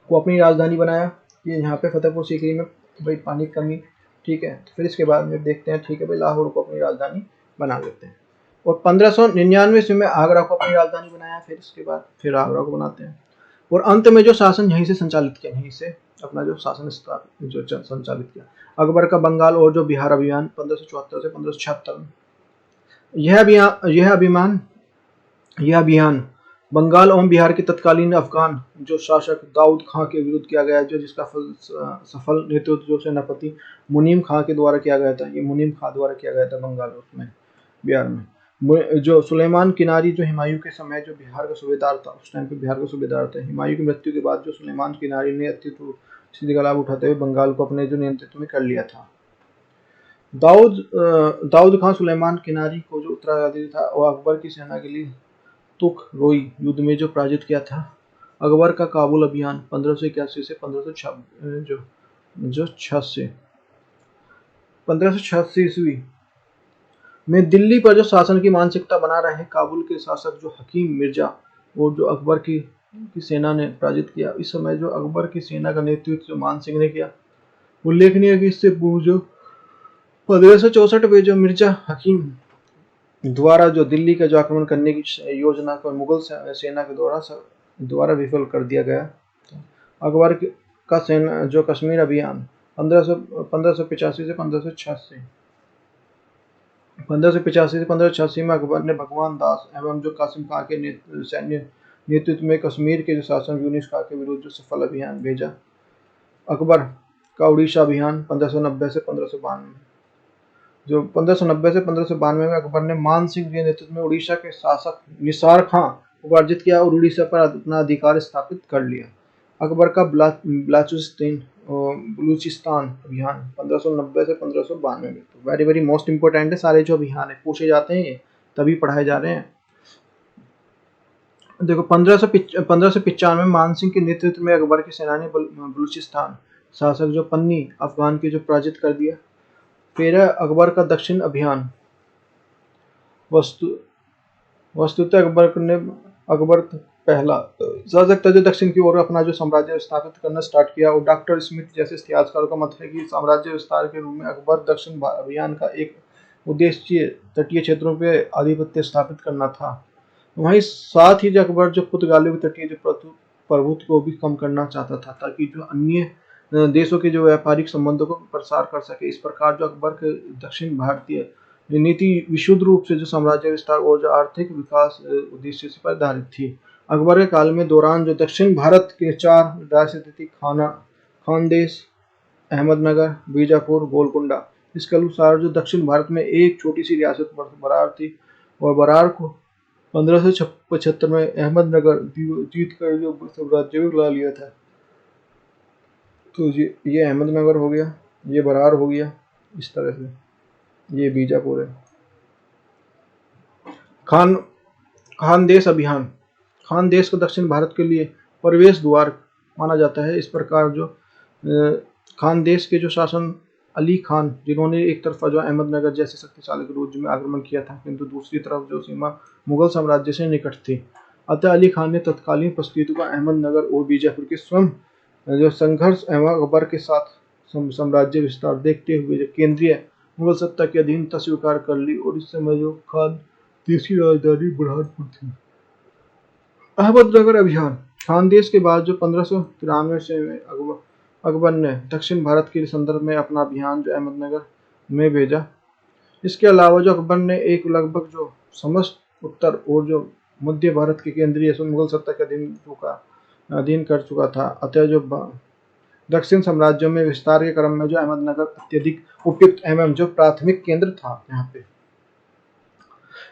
को अपनी राजधानी बनाया। ये यहाँ पे फतेहपुर सीकरी में भाई पानी की कमी। ठीक है, तो फिर इसके बाद में देखते हैं। ठीक है भाई, लाहौर को अपनी राजधानी बना लेते हैं और 1599 ईस्वी में आगरा को अपनी राजधानी बनाया। फिर इसके बाद फिर आगरा को बनाते हैं और अंत में जो शासन यहीं से संचालित किया, यहीं से अपना जो शासन जो संचालित किया अकबर का बंगाल और जो बिहार अभियान 1574 से 1576 में। यह अभियान बंगाल एवं बिहार के तत्कालीन अफगान जो शासक दाऊद खां के विरुद्ध किया गया, जो जिसका सफल नेतृत्व जो सेनापति मुनीम खां के द्वारा किया गया था। ये मुनीम खां द्वारा किया गया था बंगाल उसमें बिहार में। जो सुलेमान किनारी जो हुमायूं के समय जो बिहार का सूबेदार था, उस टाइम पे बिहार का सूबेदार था। हुमायूं की मृत्यु के बाद जो सुलेमान किनारी ने अस्तित्व स्थिति का लाभ उठाते हुए बंगाल को अपने जो नियंत्रित्व में कर लिया था। दाऊद खां सुलेमान किनारी को जो उत्तराधिकारी था और अकबर की सेना के लिए तुक रोई युद्ध में जो पराजित किया था। अकबर का काबुल अभियान 1581 से 1586 ईस्वी में दिल्ली पर जो शासन की मानसिकता बना रहे काबुल के शासक जो हकीम मिर्जा और जो अकबर की सेना ने पराजित किया। इस समय जो अकबर की सेना का नेतृत्व जो मान सिंह ने किया। उल्लेखनीय है कि इससे पूर्व जो 1564 में जो मिर्जा हकीम द्वारा जो दिल्ली का जो आक्रमण करने की योजना को मुगल सेना के द्वारा विफल कर दिया गया। अकबर का सेना जो कश्मीर अभियान 1585 से 1586 में अकबर ने भगवान दास एवं जो कासिम खां के सैन्य नेतृत्व में कश्मीर के जो शासक यूनिस खां के विरुद्ध जो सफल अभियान भेजा। अकबर का उड़ीसा अभियान 1590 से 1592 जो 1590 से 1592 में अकबर ने मान सिंह के नेतृत्व में उड़ीसा के शासक निसार खां को पराजित किया और उड़ीसा पर अपना अधिकार स्थापित कर लिया। अकबर का बलूचिस्तान अभियान 1590 से 1592 में। तो वेरी वेरी मोस्ट इंपोर्टेंट है, सारे जो अभियान है पूछे जाते हैं तभी पढ़ाए जा रहे हैं। देखो 1595 में मान सिंह के नेतृत्व में अकबर की सेना ने बलूचिस्तान शासक जो पन्नी अफगान के जो पराजित कर दिया। फिर अकबर का दक्षिण अभियान वस्तुतः अकबर पहला शासक था जो दक्षिण की ओर अपना जो साम्राज्य स्थापित करना स्टार्ट किया और डॉक्टर स्मिथ जैसे इतिहासकारों का मत है कि साम्राज्य विस्तार के रूप में अकबर दक्षिण अभियान का एक उद्देश्य तटीय क्षेत्रों पर आधिपत्य स्थापित करना था। वहीं साथ ही जो अकबर जो पुर्तगालियों के तटीय जो प्रभुत्व को भी कम करना चाहता था ताकि जो अन्य देशों के जो व्यापारिक संबंधों को प्रसार कर सके। इस प्रकार जो अकबर के दक्षिण भारतीय नीति विशुद्ध रूप से जो साम्राज्य विस्तार और जो आर्थिक विकास उद्देश्य पर आधारित थी। अकबर के काल में दौरान जो दक्षिण भारत के 4 रियासतें थी, खानदेश, अहमदनगर, बीजापुर, गोलकुंडा। इसके अनुसार जो दक्षिण भारत में एक छोटी सी रियासत बरार थी और बरार को 1575 में अहमदनगर जीत कर जो साम्राज्य में ला लिया था। तो ये अहमदनगर हो गया, ये बरार हो गया, इस तरह से। ये बीजापुर है। खान खानदेश अभियान। खानदेश को दक्षिण भारत के लिए प्रवेश द्वार माना जाता है। इस प्रकार जो खानदेश के जो शासन अली खान, जिन्होंने एक तरफ जो अहमदनगर जैसे शक्तिशाली राज्य में आक्रमण किया था, किंतु दूसरी तरफ जो सीमा मुगल साम्राज्य से निकट थी, अतः अली खान ने तत्कालीन परिस्थितियों का अहमदनगर और बीजापुर के स्वयं जो संघर्ष एवं अकबर के साथ साम्राज्य विस्तार देखते हुए जो केंद्रीय मुगल सत्ता की अधीनता स्वीकार कर ली, और इस समय जो खानदेश की राजधानी बुरहानपुर थी। अहमदनगर अभियान। खानदेश के बाद जो 1593 से अकबर ने दक्षिण भारत के संदर्भ में अपना अभियान जो अहमदनगर में भेजा। इसके अलावा जो अकबर ने एक लगभग जो समस्त उत्तर और जो मध्य भारत के केंद्रीय मुगल सत्ता के अधीन कर चुका था, अतः जो दक्षिण साम्राज्यों में विस्तार के क्रम में जो अहमदनगर अत्यधिक उपयुक्त एवं जो प्राथमिक केंद्र था। यहाँ पे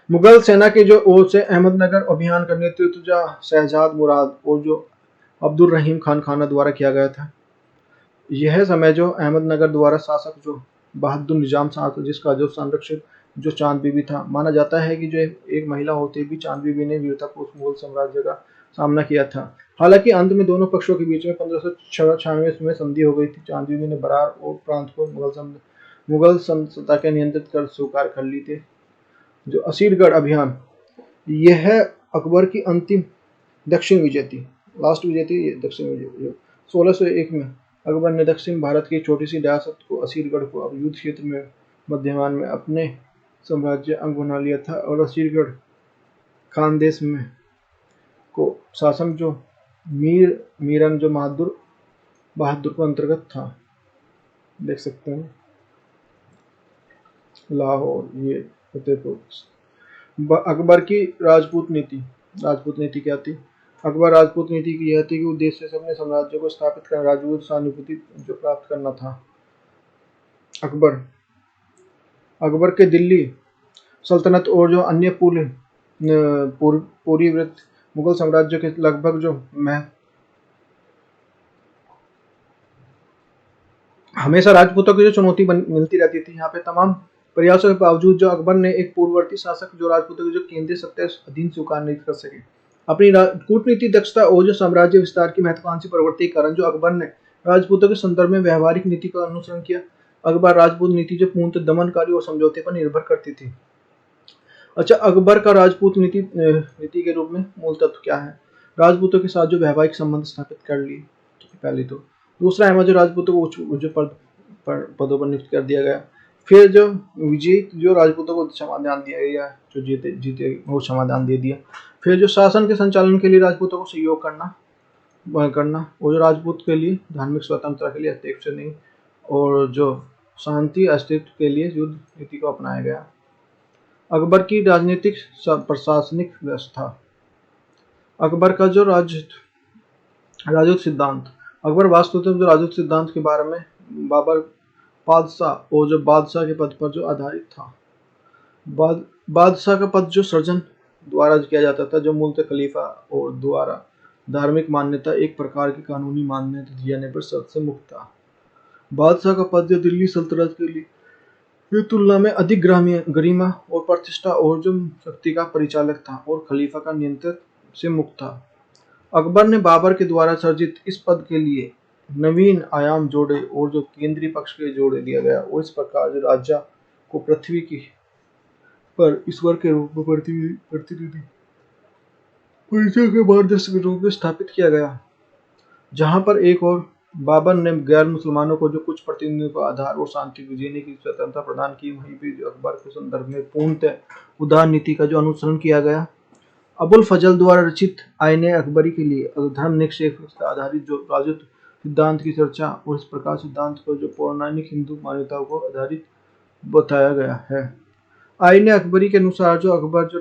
मुगल सेना के जो ओर से अहमदनगर अभियान का नेतृत्व जो शहजाद मुराद और जो अब्दुल रहीम खान खाना द्वारा किया गया था। यह समय जो अहमदनगर द्वारा शासक जो बहादुर निजाम शाह था, जिसका जो संरक्षक जो चांद बीबी था। माना जाता है कि जो एक महिला होते भी चांद बीबी ने वीरतापूर्वक मुगल साम्राज्य का सामना किया था। हालांकि अंत में दोनों पक्षों के बीच में 1596 में संधि हो गई थी। चांद बीबी ने बरार और प्रांत को मुगल सत्ता के नियंत्रित कर स्वीकार कर ली थी। जो असीरगढ़ अभियान, यह अकबर की अंतिम दक्षिण विजय थी, लास्ट विजय थी। ये दक्षिण विजय 1601 में अकबर ने दक्षिण भारत की छोटी सी रियासत को असीरगढ़ को अब युद्ध क्षेत्र में मध्यमान में अपने साम्राज्य अंग बना लिया था, और असीरगढ़ खानदेश में को शासन जो मीरन जो बहादुर को अंतर्गत था। देख सकते हैं लाहौर, ये फतेहपुर। अकबर की राजपूत नीति क्या थी? अकबर राजपूत नीति की यह थी कि उद्देश्य से अपने साम्राज्य को स्थापित कर राजपूत सहानुभूति जो प्राप्त करना था। अकबर के दिल्ली सल्तनत और जो अन्य पूरी वृत्त मुगल साम्राज्य के लगभग जो हमेशा राजपूतों की जो चुनौती मिलती रहती थी। यहाँ पे तमाम प्रयासों के बावजूद जो अकबर ने एक पूर्ववर्ती शासक जो राजपूतों की जो केंद्रीय सत्ता अधीन स्वीकार नहीं कर सके। अपनी कूटनीति दक्षता और जो साम्राज्य विस्तार की महत्वाकांक्षी प्रवृत्ति के कारण जो अकबर ने राजपूतों के संदर्भ में व्यवहारिक नीति का अनुसरण किया। अकबर राजपूत नीति जो पूर्णतः दमनकारी और समझौते पर निर्भर करती थी। अच्छा, अकबर का राजपूत नीति के रूप में मूल तत्व क्या है? राजपूतों के साथ जो वैवाहिक संबंध स्थापित कर लिए पहले तो। दूसरा है जो राजपूतों को उच्च पदों पर नियुक्त कर दिया गया। फिर जो विजयी जो राजपूतों को क्षमादान दिया गया, जो जीते वो क्षमादान दे दिया। फिर जो शासन के संचालन के लिए राजपूतों को सहयोग करना और जो राजपूत के लिए धार्मिक स्वतंत्रता के लिए अध्यक्ष नहीं, और जो शांति अस्तित्व के लिए युद्ध नीति को अपनाया गया। अकबर की राजनीतिक प्रशासनिक व्यवस्था। अकबर का जो राजपूत सिद्धांत। अकबर वास्तुतः जो राजपूत सिद्धांत के बारे में बाबर बादशाह और जो बादशाह के पद पर जो आधारित था। बादशाह का पद जो सर्जन द्वारा किया जाता था, जो मूलतः खलीफा और द्वारा धार्मिक मान्यता एक प्रकार की कानूनी मान्यता दिए जाने पर शर्त से मुक्त था। बादशाह का पद जो दिल्ली सल्तनत के लिए तुलना में अधिक गरिमा और प्रतिष्ठा और जो शक्ति का परिचालक था, और खलीफा का नियंत्रण से मुक्त था। अकबर ने बाबर के द्वारा सर्जित इस पद के लिए नवीन आयाम जोड़े और जो केंद्रीय पक्ष के जोड़े दिया गया, और इस प्रकार जो राजा को पृथ्वी की पर ईश्वर के रूप में प्रतिनिधि परिचय के मार्गदर्शक के रूप में स्थापित किया गया। जहां पर एक और बाबर ने गैर मुसलमानों को जो कुछ प्रतिनिधियों को आधार और शांति को जीने की स्वतंत्रता प्रदान की, वहीं भी जो अकबर के संदर्भ में पूर्णतः उदार नीति का जो अनुसरण किया गया। अबुल फजल द्वारा रचित आईने अकबरी के लिए धर्मनिरपेक्ष पर आधारित जो राजपूत सिद्धांत की चर्चा, और इस प्रकार सिद्धांत को जो पौराणिक हिंदू मान्यताओं को आधारित बताया गया है। आईने अकबरी के अनुसार जो अकबर जो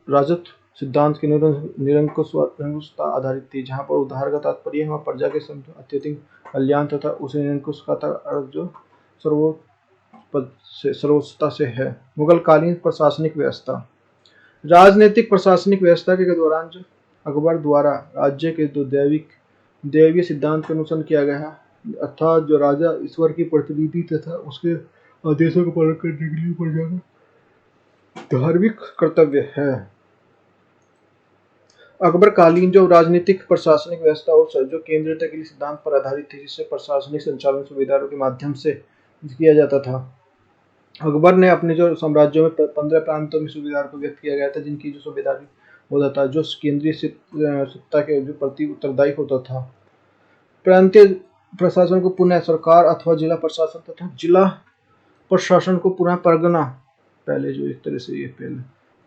राजत सिद्धांत की निरंकुशता आधारित थी, जहां पर उद्धार का तात्पर्य वहां प्रजा के अत्यधिक कल्याण तथा उसे निरंकुश का अर्थ जो सर्वोच्चता से है। मुगलकालीन प्रशासनिक व्यवस्था। राजनीतिक प्रशासनिक व्यवस्था के दौरान जो अकबर द्वारा राज्य के दो दैवीय सिद्धांत का अनुसरण किया गया, अर्थात जो राजा ईश्वर की प्रतिनिधि तथा उसके आदेशों का पालन करने के लिए प्रजा का धार्मिक कर्तव्य है। अकबर कालीन जो राजनीतिक प्रशासनिक व्यवस्था और जो केंद्रीयता के लिए सिद्धांत पर आधारित थी, जिससे प्रशासनिक संचालन सुविधाओं के माध्यम से किया जाता था। अकबर ने अपने जो साम्राज्यों में 15 प्रांतों में सुबेदार को व्यक्त किया गया था, जिनकी जो सुबेदारी होता था जो केंद्रीय सत्ता के जो प्रति उत्तरदायी होता था। प्रांतीय प्रशासन को पुनः सरकार अथवा जिला प्रशासन तथा जिला प्रशासन को पुनः परगना, पहले जो एक तरह से ये पहले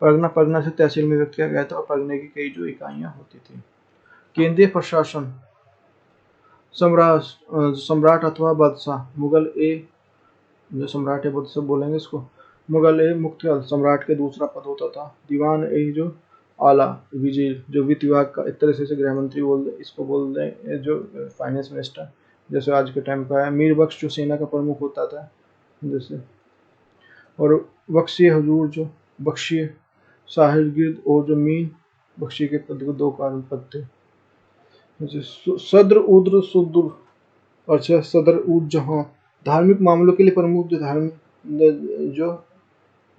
परगना से तहसील में व्यक्त किया गया था और परगने की कई जो इकाइयां होती थी। केंद्रीय प्रशासन सम्राट अथवा बादशाह, मुगल ए जो सम्राट है बादशाह बोलेंगे इसको, मुगल ए मुख्य सम्राट के दूसरा पद होता था। दीवान ए जो आला विजीर जो वित्त विभाग का एक तरह से गृह मंत्री इसको बोल दें, जो फाइनेंस मिनिस्टर जैसे आज के टाइम का है। मीर बख्श जो सेना का प्रमुख होता था जैसे, और बख्शी हजूर जो बख्शी साहिरगिर्द और जो मीन बख्शी के पद को 2 कारण पद थे। सदर उद्र सुदुर, अच्छा सदर उद जहां धार्मिक मामलों के लिए प्रमुख जो धार्मिक जो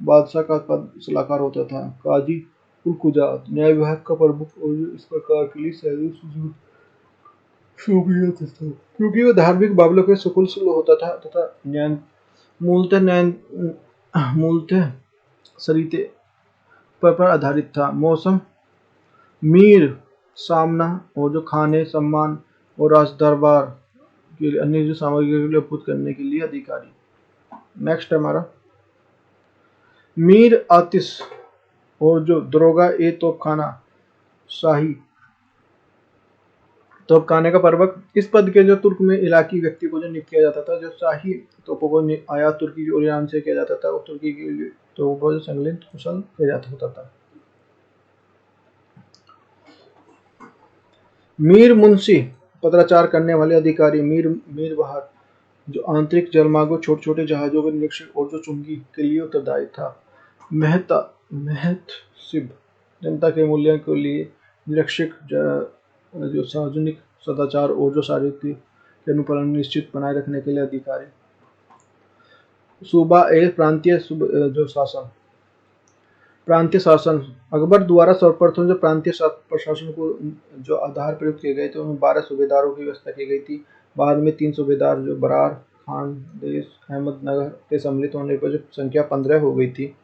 बादशाह का पद सलाहकार होता था। काजी उल कुजात न्याय विभाग का प्रमुख और इस प्रकार के लिए शोभियत था, क्योंकि वह धार्मिक मामलों के सुकुल होता था तथा मूलतः सरीते पर आधारित था। मौसम मीर सामना और जो खाने सम्मान और राज दरबार के लिए अन्य जो सामग्री के लिए उपयुक्त करने के लिए अधिकारी। नेक्स्ट है हमारा मीर आतिश और जो दरोगा ए तोपखाना शाही तोपखाने का प्रवक्ता। इस पद के जो तुर्क में इलाकी व्यक्ति को जो नियुक्त किया जाता था, जो शाही तोपों को आयात तुर्की के ईरान से किया जाता था और तुर्की के लिए तोपों को संलग्न कुशल किया जाता होता था। मीर मुंशी पत्राचार करने वाले अधिकारी। मीर बहार जो आंतरिक जलमार्गों छोटे छोटे जहाजों के निरीक्षक और जो चुंगी के लिए उत्तरदायी था। महतसिब जनता के मूल्यों के लिए निरीक्षक जो सार्वजनिक सदाचार और जो शारीरिक के अनुपालन निश्चित बनाए रखने के लिए अधिकारी। सूबा ए प्रांतीय जो शासन, प्रांतीय शासन अकबर द्वारा सर्वप्रथम जो प्रांतीय प्रशासन को जो आधार प्रयुक्त किए गए थे, उनमें 12 सूबेदारों की व्यवस्था की गई थी। बाद में 3 सूबेदार जो बरार खानदेश अहमदनगर के सम्मिलित होने पर जो संख्या 15 हो गई थी।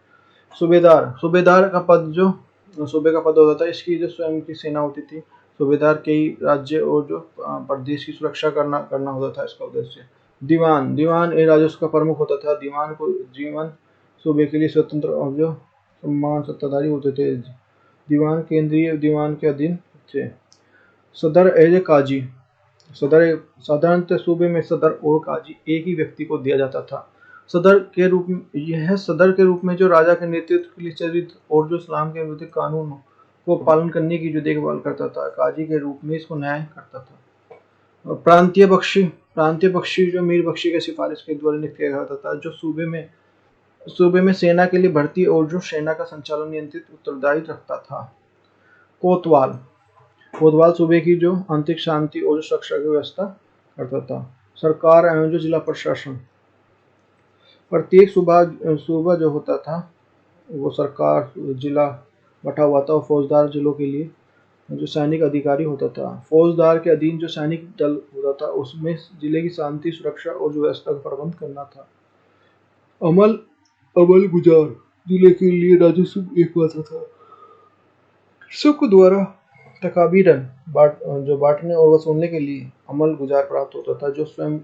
सूबेदार का पद जो सूबे का पद होता था, इसकी जो स्वयं की सेना होती थी। सूबेदार कई राज्य और जो प्रदेश की सुरक्षा करना होता था इसका उद्देश्य। दीवान ए राजस्व का प्रमुख होता था। दीवान सूबे के लिए स्वतंत्र और जो सम्मान सत्ताधारी होते थे। दीवान केंद्रीय दीवान के अधीन थे। सदर ए काजी, साधारणतः सूबे में सदर और काजी एक ही व्यक्ति को दिया जाता था। सदर के रूप में जो राजा के नेतृत्व के लिए चरित्र और जो इस्लाम के विधिक कानून को पालन करने की जो देखभाल करता था। काजी के रूप में इसको न्याय करता था। प्रांतीय बख्शी जो मीर बख्शी के सिफारिश के द्वारा नियुक्त किया जाता था, जो सूबे में सेना के लिए भर्ती और जो सेना का संचालन नियंत्रित उत्तरदायी रखता था। कोतवाल सूबे की जो आंतरिक शांति और सुरक्षा की व्यवस्था करता था। सरकार एवं जो जिला प्रशासन, प्रत्येक सूबा जो होता था वो सरकार जिला बटा हुआ था। और फौजदार जिलों के लिए जो सैनिक अधिकारी होता था। फौजदार के अधीन जो सैनिक दल होता था, उसमें जिले की शांति सुरक्षा और जो व्यवस्था का प्रबंध करना था। अमल गुजार जिले के लिए राजस्व एक हुआ था। शुक्र द्वारा तकाबीरन जो बांटने और वसूलने के लिए अमल गुजार प्राप्त होता था, जो स्वयं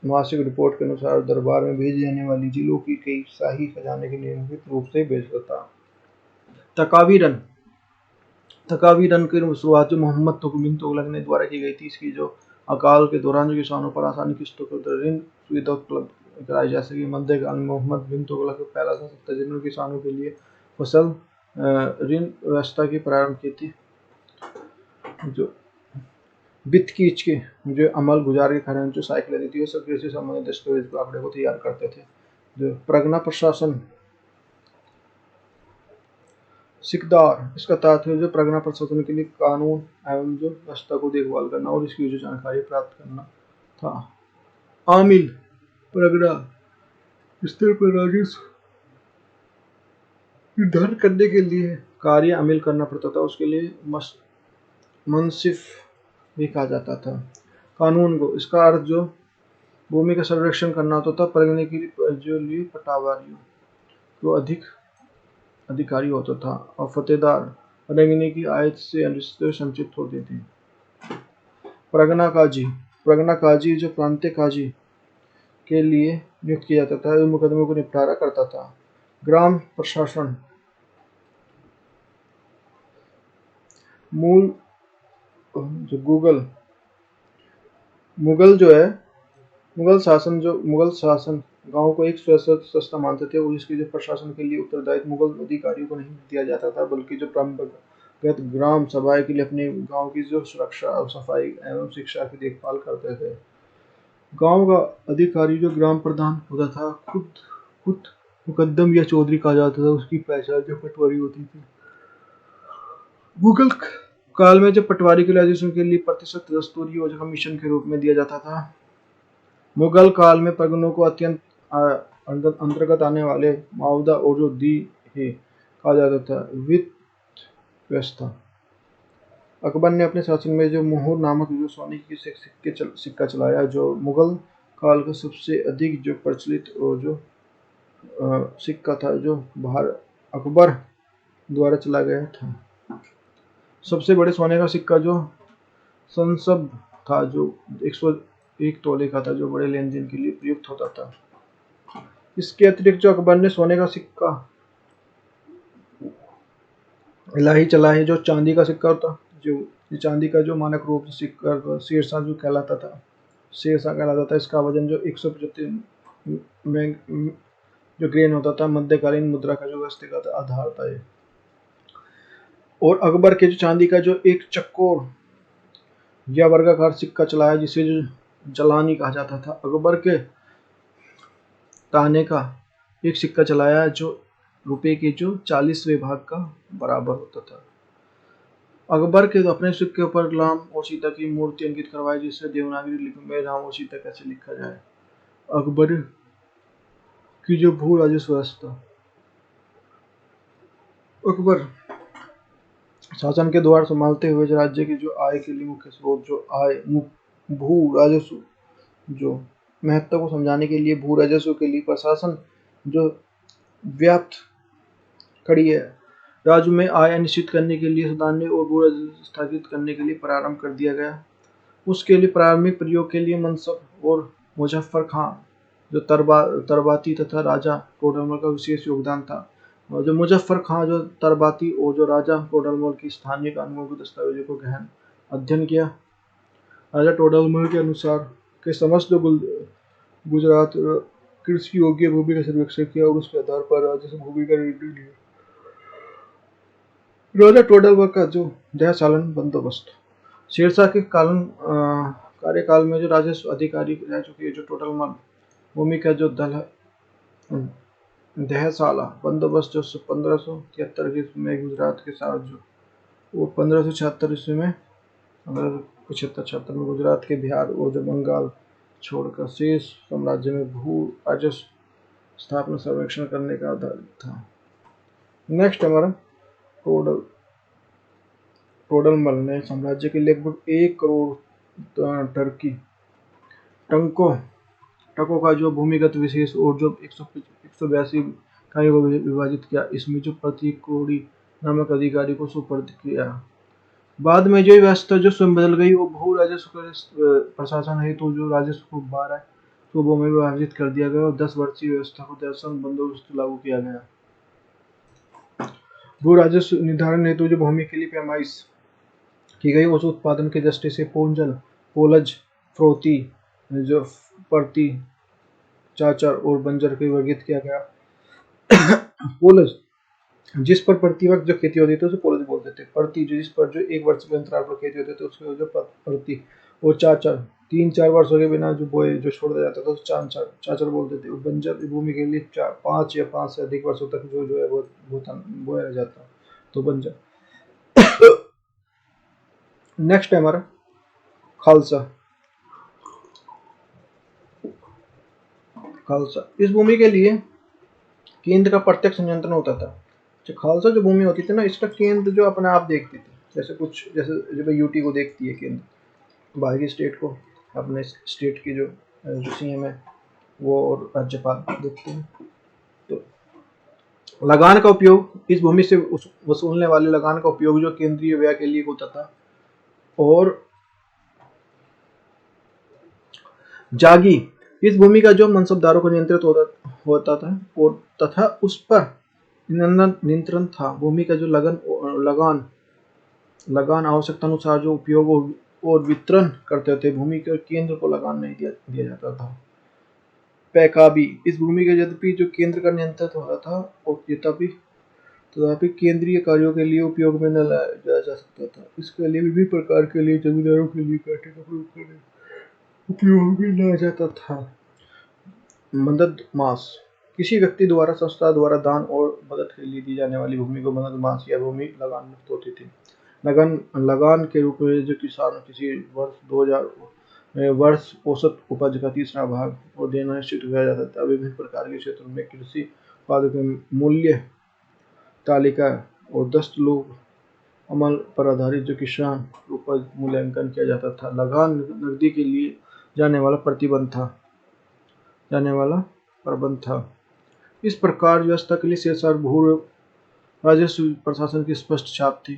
मासिक रिपोर्ट के अनुसार दरबार में भेजी जाने वाली जिलों की कई शाही खजाने के नियमित रूप से भेजता था। तकावीरन की शुरुआत जो मोहम्मद बिन तुगलक ने द्वारा की गई थी। इसकी जो अकाल के दौरान जो किसानों पर आसानी किस्तों पर ऋण सुविधा उपलब्ध कराई जा सकी। मध्यकाल में मोहम्मद बिन तुगलक पहला शासक था जिन्होंने किसानों के लिए फसल ऋण व्यवस्था की प्रारंभ की थी। जो बित्कीच के जो अमल गुजार के कारण जो साइकिल दी थी, सब कृषि संबंधित दस्तावेज आंकड़े को तैयार करते थे। जो प्रगना प्रशासन सिकदार, इसका तात्पर्य जो प्रगना प्रशासन के लिए कानून एवं जो व्यवस्था को देखभाल करना और इसकी जो जानकारी प्राप्त करना था। आमिल प्रगना स्तर पर राजस्व निर्धारण करने के लिए कार्य अमल करना पड़ता था, उसके लिए मुंसिफ भी कहा जाता था। कानून को इसका अर्थ जो भूमि का सर्वेक्षण करना होता था, परगने के लिए जो लिए पटावारियों को अधिक अधिकारी होता था, और फतेहदार परगने की आयत से अनुचित संचित होते थे। परगना काजी, परगना काजी जो प्रांतीय काजी के लिए नियुक्त किया जाता था, मुकदमों को निपटारा करता था। ग्राम प्रशासन मूल जो मुगल जो है मुगल शासन गांव को एक संस्था मानते थे, और इसके जो प्रशासन के लिए उत्तरदायित्व मुगल अधिकारियों को नहीं दिया जाता था, बल्कि जो परंपरागत ग्राम सभाएं के लिए अपने गांव की जो सुरक्षा और सफाई एवं शिक्षा की देखभाल करते थे। गांव का अधिकारी जो ग्राम प्रधान होता था, खुद खुद मुकद्दम या चौधरी कहा जाता था, उसकी पहचान जो पटवारी होती थी। मुगल काल में जब पटवारी के राजस्व के लिए प्रतिशत दस्तूरी और कमीशन के रूप में दिया जाता था। मुगल काल में परगनों को अत्यंत अंतर्गत आने वाले मावदा और जो दी है कहा जाता था। वित्त व्यवस्था अकबर ने अपने शासन में जो मोहर नामक जो सोने की सिक्का चलाया, जो मुगल काल का सबसे अधिक जो प्रचलित और जो सिक्का था, जो अकबर द्वारा चला गया था। सबसे बड़े सोने का सिक्का जो संसब था, जो 101 तोले का था, जो बड़े लेन देन के लिए प्रयुक्त होता था। इसके अतिरिक्त जो अकबर ने सोने का सिक्का इलाही चला है, जो चांदी का सिक्का था, जो चांदी का जो मानक रूप से सिक्का शेरशाह जो कहलाता था, इसका वजन जो 175 में जो ग्रेन होता था, मध्यकालीन मुद्रा का जो व्यवस्थित आधार था ये। और अकबर के जो चांदी का जो एक चक्कोर या वर्गाकार सिक्का चलाया, जिसे जो जलानी कहा जाता था। अकबर के ताने का एक सिक्का चलाया, जो रुपए के जो 40वें भाग का बराबर होता था। अकबर के अपने सिक्के पर राम और सीता की मूर्ति अंकित करवाई, जिससे देवनागरी लिपि में राम और सीता कैसे लिखा जाए। अकबर की जो भू राजस्व व्यवस्था, अकबर शासन के द्वार संभालते हुए राज्य की जो आय के लिए मुख्य स्रोत जो आय भू राजस्व जो महत्व को समझाने के लिए भू राजस्व के लिए प्रशासन जो व्याप्त खड़ी है। राज्य में आय निश्चित करने के लिए सदान्य और भू राजस्व स्थापित करने के लिए प्रारंभ कर दिया गया। उसके लिए प्रारंभिक प्रयोग के लिए मनसब और मुजफ्फर खां जो तरबाती तथा राजा टोडरमल का विशेष योगदान था। और जो मुजफ्फर खां जो तरबाती और जो राजा टोडरमल की स्थानीय कानूनों के दस्तावेजों को गहन अध्ययन किया। राजा टोडरमल के अनुसार के समस्त गुजरात कृषि योग्य भूमि का सर्वेक्षण किया और उसके आधार पर राजस्व भूमि का निर्णय लिया। राजा टोडरमल का जो दयाचालन बंदोबस्त, शेरशाह के कार्यकाल में जो राजस्व अधिकारी रह चुके जो टोडरमल भूमि का जो दल दहसाला बंदोबस्त जो 1573 ईस्वी में गुजरात के साथ जो और 1576 ईस्वी में 75 में गुजरात के बिहार और जो बंगाल छोड़कर शेष साम्राज्य में भू राजस्व स्थापना सर्वेक्षण करने का आधार था। नेक्स्ट हमारा टोडरमल ने साम्राज्य के लगभग 1 करोड़ टकों का जो भूमिगत विशेष और जो 182 इकाइयों को विभाजित किया। इसमें जो प्रति कोड़ी नामक अधिकारी को सुपुर्द किया। बाद में जो व्यवस्था जो स्वयं बदल गई, वो भू राजस्व प्रशासन है, तो जो राजस्व को 12 सूबों में विभाजित कर दिया गया और 10 वर्षीय व्यवस्था को दर्शन बंदोबस्त लागू किया गया। भू राजस्व निर्धारण हेतु जो भूमि के लिए पैमाइश की गई, उस उत्पादन की दृष्टि से पोंजल, पोलज, फ्रोती, जो परती, चाचर और बंजर के वर्गीकृत किया गया। पोलज जिस पर प्रति वक्त जो खेती होती थी उसे पोलज बोलते थे। परती जिस पर जो 1 वर्ष के अंतराल पर खेती होती थी उसको जो परती। और चाचर 3-4 वर्षों के बिना जो बोए जो छोड़ दिया जाता था उसे चाचर बोलते थे। और बंजर भूमि के लिए 5 या 5 से अधिक वर्षों तक जो है वो बोया रह जाता तो बंजर। नेक्स्ट है हमारा खालसा। खालसा, इस भूमि के लिए केंद्र का प्रत्यक्ष नियंत्रण होता था। जो खालसा जो भूमि होती थी ना, इसका केंद्र जो अपने आप देखती थी, जैसे कुछ जैसे जब यूटी को देखती है केंद्र, बाकी स्टेट को अपने स्टेट की जो सीएम है वो और राज्यपाल देखते हैं। तो लगान का उपयोग, इस भूमि से वसूलने वाले लगान का उपयोग जो केंद्रीय व्यय के लिए होता था। और जागी, इस भूमि का जो मनसबदारों को नियंत्रित होता था और तथा उस पर नियंत्रण था। भूमि का जो लगान आवश्यकता अनुसार जो उपयोग और वितरण करते थे। भूमि के केंद्र को लगान नहीं दिया जाता था। पैकाबी, इस भूमि का यद्यपि जो केंद्र का नियंत्रित होता था और तथापि केंद्रीय कार्यों के लिए उपयोग में न लाया जा सकता था। इसके लिए विभिन्न प्रकार के लिए जमींदारों के लिए काटे का उपयोग में लाया जाता था। मदद मास, किसी व्यक्ति द्वारा संस्था द्वारा दान और मदद के लिए दी जाने वाली भूमि को मदद मास या भूमि लगान मुक्त होती थी। लगान के रूप में जो किसान किसी वर्ष औसत उपज का तीसरा भाग और देना निश्चित किया जाता था। विभिन्न प्रकार के क्षेत्रों में कृषि उत्पादों की मूल्य तालिका और दस्तलोग अमल पर आधारित जो किसान उपज मूल्यांकन किया जाता था। लगान नकदी के लिए जाने वाला प्रबंध था। इस प्रकार व्यवस्था के लिए शेषार भू राजस्व प्रशासन की स्पष्ट छाप थी।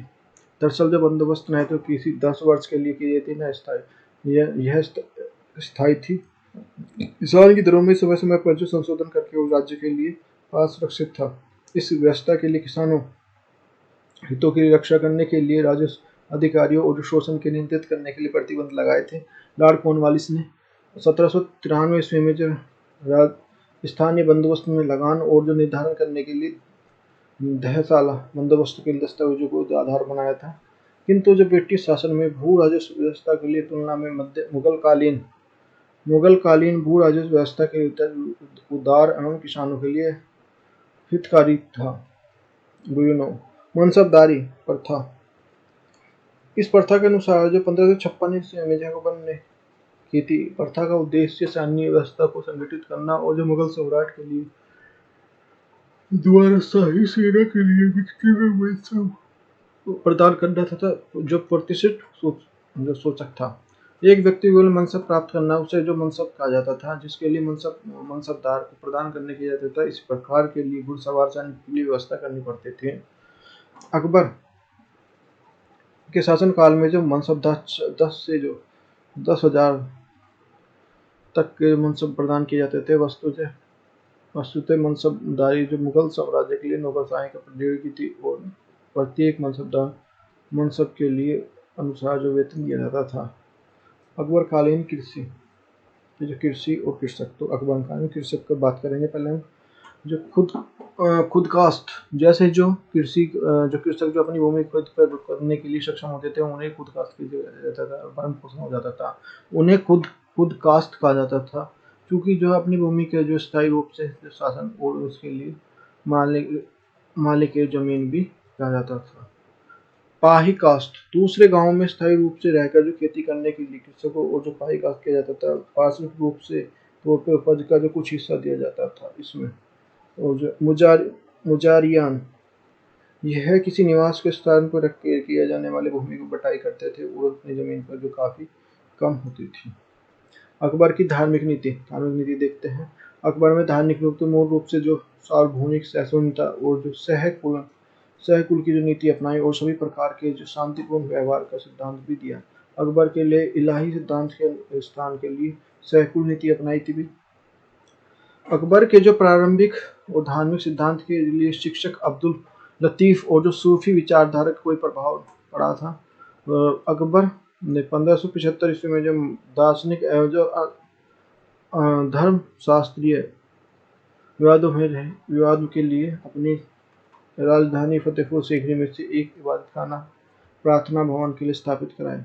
दरअसल जो बंदोबस्त न तो किसी 10 वर्ष के लिए की जाती, न स्थायी, यह स्थायी थी। किसान की दरों में समय समय पर जो संशोधन करके वो राज्य के लिए सुरक्षित था। इस व्यवस्था के लिए किसानों हितों की रक्षा करने के लिए राजस्व अधिकारियों और शोषण के नियंत्रित करने के लिए प्रतिबंध लगाए थे। लॉर्ड कॉर्नवालिस ने 1793 ईस्वी में जो स्थानीय बंदोबस्त में लगान और जो निर्धारण करने के लिए दहसाला बंदोबस्त के दस्तावेजों को आधार बनाया था। किंतु जो ब्रिटिश शासन में भू राजस्व व्यवस्था के लिए तुलना में मुगलकालीन भू राजस्व व्यवस्था के उदार एवं किसानों के लिए हितकारी था। मनसबदारी प्रथा, इस प्रथा के अनुसार जो 1556 ईस्वी में जैकोबन ने की थी। प्रथा का उद्देश्य सैन्य व्यवस्था को संगठित करना और जो मुगल सम्राट के लिए द्वारा शाही सेना के लिए विकसित मनसब प्रदान करना तथा जो प्रतिष्ठित सूचक था। एक व्यक्ति केवल मनसब प्राप्त करना, उसे जो मनसब कहा जाता था, जिसके लिए मनसबदार को प्रदान करने किया जाता था। इस प्रकार के लिए घुड़सवार सैनिक के लिए व्यवस्था करनी पड़ती थी। अकबर के शासनकाल में जो मनसबदार 10 से जो 10,000 तक के मनसब प्रदान किए जाते थे। वस्तुतः मनसबदारी जो मुगल साम्राज्य के लिए नौकरशाही का प्रौद्योगिकी थी और प्रत्येक मनसब के लिए अनुसार जो वेतन दिया जाता था। अकबर कालीन कृषि, जो कृषि और कृषक, तो अकबर कालीन कृषक की बात करेंगे। पहले हम जो खुद कास्ट, जैसे जो कृषक जो अपनी भूमि खुद पर करने के लिए सक्षम होते थे, उन्हें खुद कास्ट किया जाता था, भरण पोषण हो जाता था, उन्हें खुद कास्ट कहा जाता था। क्योंकि जो अपनी भूमि के जो स्थायी रूप से शासन और उसके लिए मालिक जमीन भी कहा जाता था। पाही कास्ट, दूसरे गांव में स्थायी रूप से रहकर जो खेती करने के लिए कृषकों और जो पाही कास्ट किया जाता था। पार्श्विक रूप से तौर पर उपज का जो कुछ हिस्सा दिया जाता था इसमें। और जो मुजारियान, यह किसी निवास के स्थान पर रख के किया जाने वाले भूमि को बटाई करते थे और अपनी जमीन पर जो काफी कम होती थी। अकबर की धार्मिक नीति देखते हैं। अकबर में धार्मिक रूप से मूल रूप से जो सार्वभौमिक सहिष्णुता और जो सहकुल की जो नीति अपनाई और सभी प्रकार के जो शांतिपूर्ण व्यवहार का सिद्धांत भी दिया। अकबर के लिए इलाही सिद्धांत के स्थान के लिए सहकुल नीति अपनाई थी भी। अकबर के जो प्रारंभिक और धार्मिक सिद्धांत के लिए शिक्षक अब्दुल लतीफ और जो सूफी विचारधारा का कोई प्रभाव पड़ा था। अकबर ने 1575 ईस्वी में जो दार्शनिक एवं जो धर्म शास्त्रीय विवादों के लिए अपनी राजधानी फतेहपुर सीकरी में से एक इबादतखाना प्रार्थना भवन के लिए स्थापित कराए।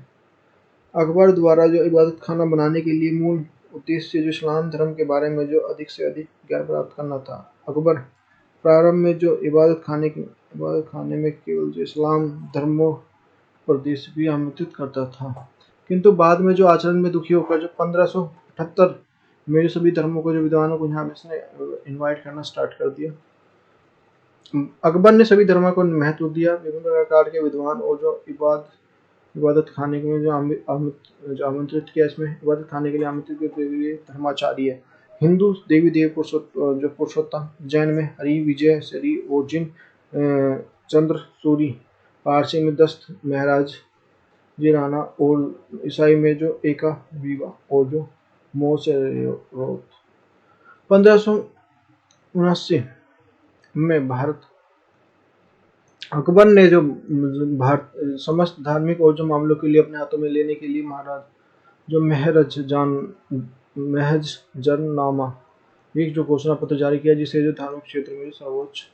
अकबर द्वारा जो इबादत खाना बनाने के लिए मूल उद्देश्य जो इस्लाम धर्म के बारे में जो अधिक से अधिक ज्ञान प्राप्त करना था। अकबर प्रारंभ में जो इबादत खाने में केवल जो इस्लाम धर्मों पर देश भी आमंत्रित करता था, किंतु बाद में जो आचरण में दुखी होकर जो 1578 में जो सभी धर्मों को जो विद्वानों को यहाँ पे इसने इनवाइट करना स्टार्ट कर दिया। अकबर ने सभी धर्मों को महत्व दिया। विभिन्न प्रकार के विद्वान और जो इबादत खाने में जो आमंत्रित किया, इसमें इबादत खाने के लिए आमंत्रित किए हुए धर्माचार्य, हिंदू देवी देव जो पुरुषोत्तम, जैन में हरि, विजय, श्री और जिन, चंद्र सूरी, पारसी में दस्त महराज जी राणा और ईसाई में जो एका वीवा और जो मोसेरोत। 1579 में भारत अकबर ने जो भारत समस्त धार्मिक और जो मामलों के लिए अपने हाथों में लेने के लिए महाराज जो महजरनामा एक जो घोषणा पत्र जारी किया, जिसे जो धार्मिक क्षेत्र में सर्वोच्च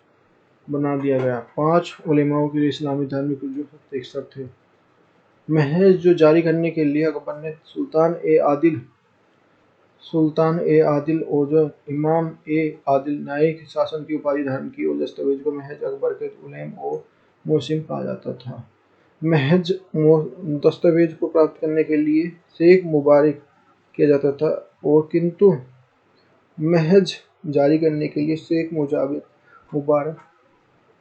बना दिया गया। 5 उलेमाओं के लिए इस्लामी धार्मिक जो एक शर्त थे। महज जो जारी करने के लिए अकबर ने सुल्तान ए आदिल और जो इमाम ए आदिल न्यायिक शासन की उपाधि धारण की और दस्तावेज को महज अकबर के उलेम और मोहसिन कहा जाता था। महज दस्तावेज को प्राप्त करने के लिए शेख मुबारक किया जाता था और किंतु महज जारी करने के लिए शेख मुबारक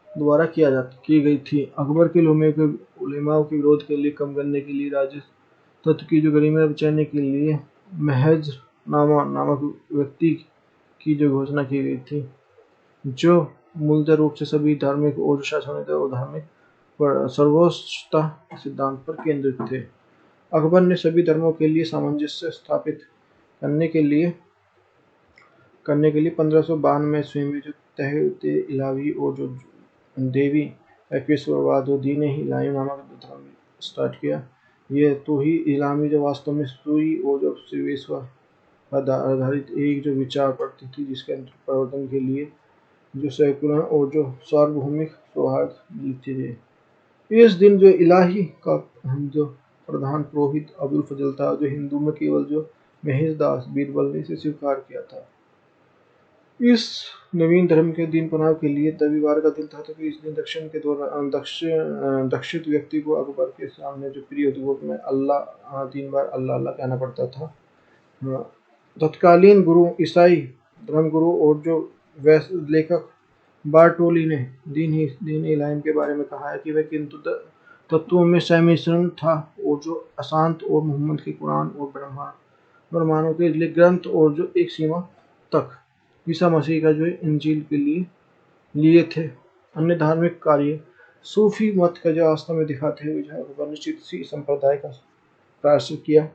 द्वारा की गई थी। अकबर के उलेमाओं के विरोध के लिए कम करने के लिए राज्य तत्व की जो गरिमा बचाने के लिए महज नामक व्यक्ति की जो घोषणा की गई थी, जो मूलतः रूप से सभी धार्मिक और शासनीय और धार्मिक पर सर्वोच्चता सिद्धांत पर केंद्रित थे। अकबर ने सभी धर्मों के लिए सामंजस्य स्थापित करने के लिए 1552 में ईस्वी में जो तहत इलाही और जो देवी एक्विश्वरवाद और दीन इलाही नामक धर्म स्टार्ट किया। ये तो ही इलामी जो वास्तव में सूरी और जो शिवेश्वर पर आधारित एक जो विचार पड़ती थी, जिसके परिवर्तन के लिए जो सेकुलर और जो सार्वभौमिक सौहार्द मिलती थे। इस दिन जो इलाही का जो प्रधान पुरोहित अबुल फजल था, जो हिंदू में केवल जो महेशदास बीरबल ने इसे स्वीकार किया था। इस नवीन धर्म के दिन पनाव के लिए रविवार का दिन था, तो इस दिन दक्षिण के दौरान दक्षित व्यक्ति को अकबर के सामने जो प्रिय होती में अल्लाह 3 बार अल्लाह अल्लाह कहना पड़ता था। तत्कालीन गुरु ईसाई धर्मगुरु और जो लेखक बारटोली ने दीन इलाही के बारे में कहा है कि वह किंतु तत्वों में सम्मिश्रण था और जो अशांत और मोहम्मद के कुरान और ब्रह्मांडों के ग्रंथ और जो एक सीमा तक ईसा मसीह का जो इंजील के लिए थे। अन्य धार्मिक कार्य सूफी मत का जो आस्था में दिखाते हुए अकबर ने चिश्ती संप्रदाय का प्रायश्चित किया।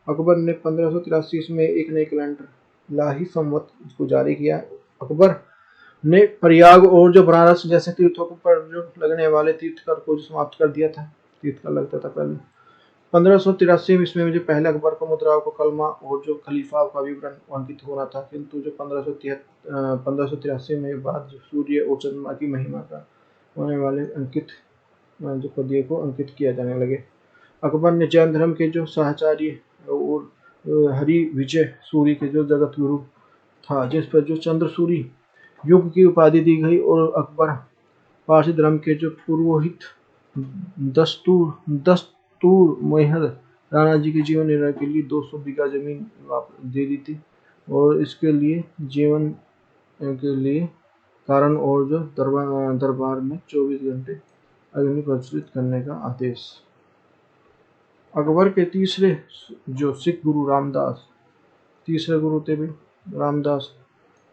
अकबर ने 1583 में एक नए कैलेंडर इलाही संवत को जारी किया। अकबर ने प्रयाग और जो बनारस जैसे तीर्थों पर जो लगने वाले तीर्थकर को जो समाप्त कर दिया था। तीर्थकर लगता था पहले। 1583 ईस्वी में जो पहले अकबर को मुद्राओं को कलमा और जो खलीफा का विवरण अंकित होना था, किंतु जो 1583 में बाद जो सूर्य और चंद्रमा की महिमा का होने वाले अंकित जो पदियों को अंकित किया जाने लगे। अकबर ने जैन धर्म के जो साहचार्य और हरि विजय सूरी के जो जगत गुरु था, जिस पर जो चंद्र सूरी युग की उपाधि दी गई, और अकबर पारसी धर्म के जो पुरोहित दस्तूर मोहर राणा जी के जीवन निर्वाह के लिए 200 बीघा जमीन दे दी थी और इसके लिए जीवन के लिए कारण और जो दरबार में 24 घंटे अग्नि प्रज्वलित करने का आदेश। अकबर के तीसरे जो सिख गुरु रामदास, तीसरे गुरु थे भी रामदास,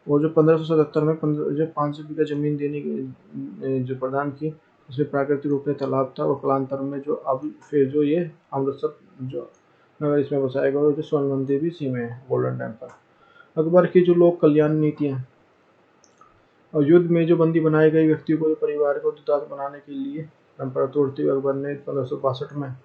और जो 1577 में जो 500 बीघा जमीन देने की जो प्रदान की, उसमें प्राकृतिक रूप में तालाब था और कालांतर में जो अब फिर जो ये अमृतसर जो नगर इसमें बसाया गया और जो स्वर्ण मंदिर भी इसी में है, गोल्डन टेम्पल। अकबर की जो लोक कल्याण नीतियाँ और युद्ध में जो बंदी बनाए गए व्यक्तियों को परिवार को दुदात बनाने के लिए परंपरा तोड़ते हुए अकबर ने 1562 में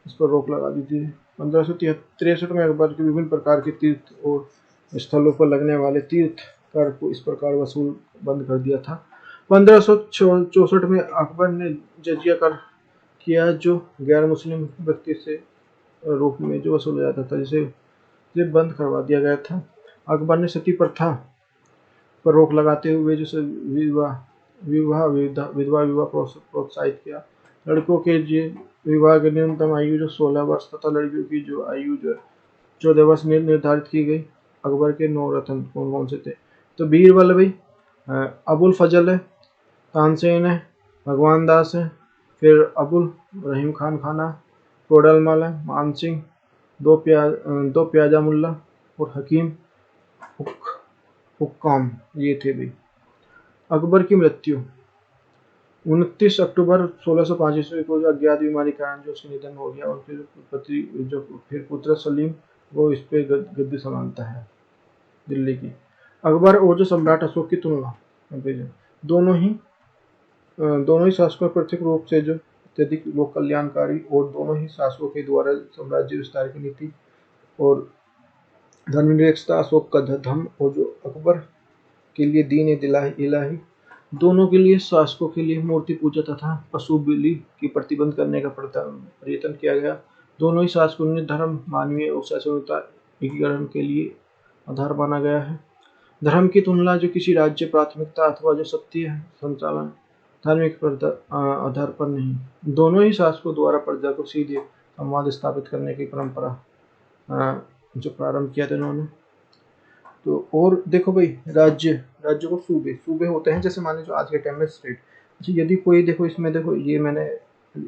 इस पर रोक लगा दी थी। 1563 में अकबर के विभिन्न प्रकार के तीर्थ और स्थलों पर लगने वाले तीर्थ कर को इस प्रकार वसूल बंद कर दिया था। 1564 में अकबर ने जजिया कर किया, जो गैर मुस्लिम व्यक्ति से रूप में जो वसूला जाता था, जिसे बंद करवा दिया गया था। अकबर ने सती प्रथा पर रोक लगाते हुए जो विधवा विवाह प्रोत्साहित किया। लड़कों के विवाह की न्यूनतम आयु जो 16 वर्ष तथा लड़कियों की जो आयु जो 14 वर्ष निर्धारित की गई। अकबर के 9 रत्न कौन कौन से थे? तो बीरबल भाई, अबुल फजल है, तानसेन है, भगवान दास है, फिर अबुल रहीम खान खाना, टोडरमल है, मान सिंह, दो प्याजा मुल्ला और हकीम हुक्काम, ये थे भाई। अकबर की मृत्यु 29 अक्टूबर 1605 ईस्वी को जो अज्ञात बीमारी के कारण जो उसका निधन हो गया, और फिर पति जो फिर पुत्र सलीम वो इस पे गद्दी संभालता है दिल्ली की। अकबर और जो सम्राट अशोक की तुलना, दोनों ही शासकों प्रत्येक रूप से जो अत्यधिक लोक कल्याणकारी, और दोनों ही शासकों के द्वारा साम्राज्य विस्तार की नीति और धर्मनिरपेक्षता, अशोक का धर्म और जो अकबर के लिए दीन इलाही, दोनों के लिए शासकों के लिए मूर्ति पूजा तथा पशु बलि की प्रतिबंध करने का प्रयत्न किया गया। दोनों ही शासकों ने धर्म, मानवीय और सहिष्णुता एकीकरण के लिए आधार माना गया है। धर्म की तुलना जो किसी राज्य प्राथमिकता अथवा जो सत्य संचालन धार्मिक आधार पर नहीं। दोनों ही शासकों द्वारा प्रजा को सीधे संवाद स्थापित करने की परंपरा जो प्रारंभ किया था इन्होंने। तो और देखो भाई, राज्य को सूबे होते हैं, जैसे मान लीजिए आज के टाइम में स्टेट। अच्छा, यदि कोई देखो इसमें, देखो ये मैंने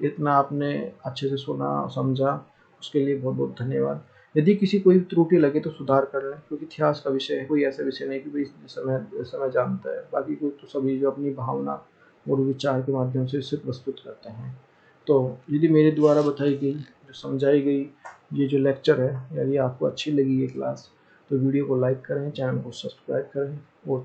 इतना आपने अच्छे से सुना समझा, उसके लिए बहुत बहुत धन्यवाद। यदि किसी कोई त्रुटि लगे तो सुधार कर लें, क्योंकि इतिहास का विषय है, कोई ऐसा विषय नहीं कि भाई समय जानता है। बाकी कोई तो सभी जो अपनी भावना और विचार के माध्यम से इसे प्रस्तुत करते हैं। तो यदि मेरे द्वारा बताई गई, जो समझाई गई ये जो लेक्चर है, यदि आपको अच्छी लगी ये क्लास, तो वीडियो को लाइक करें, चैनल को सब्सक्राइब करें और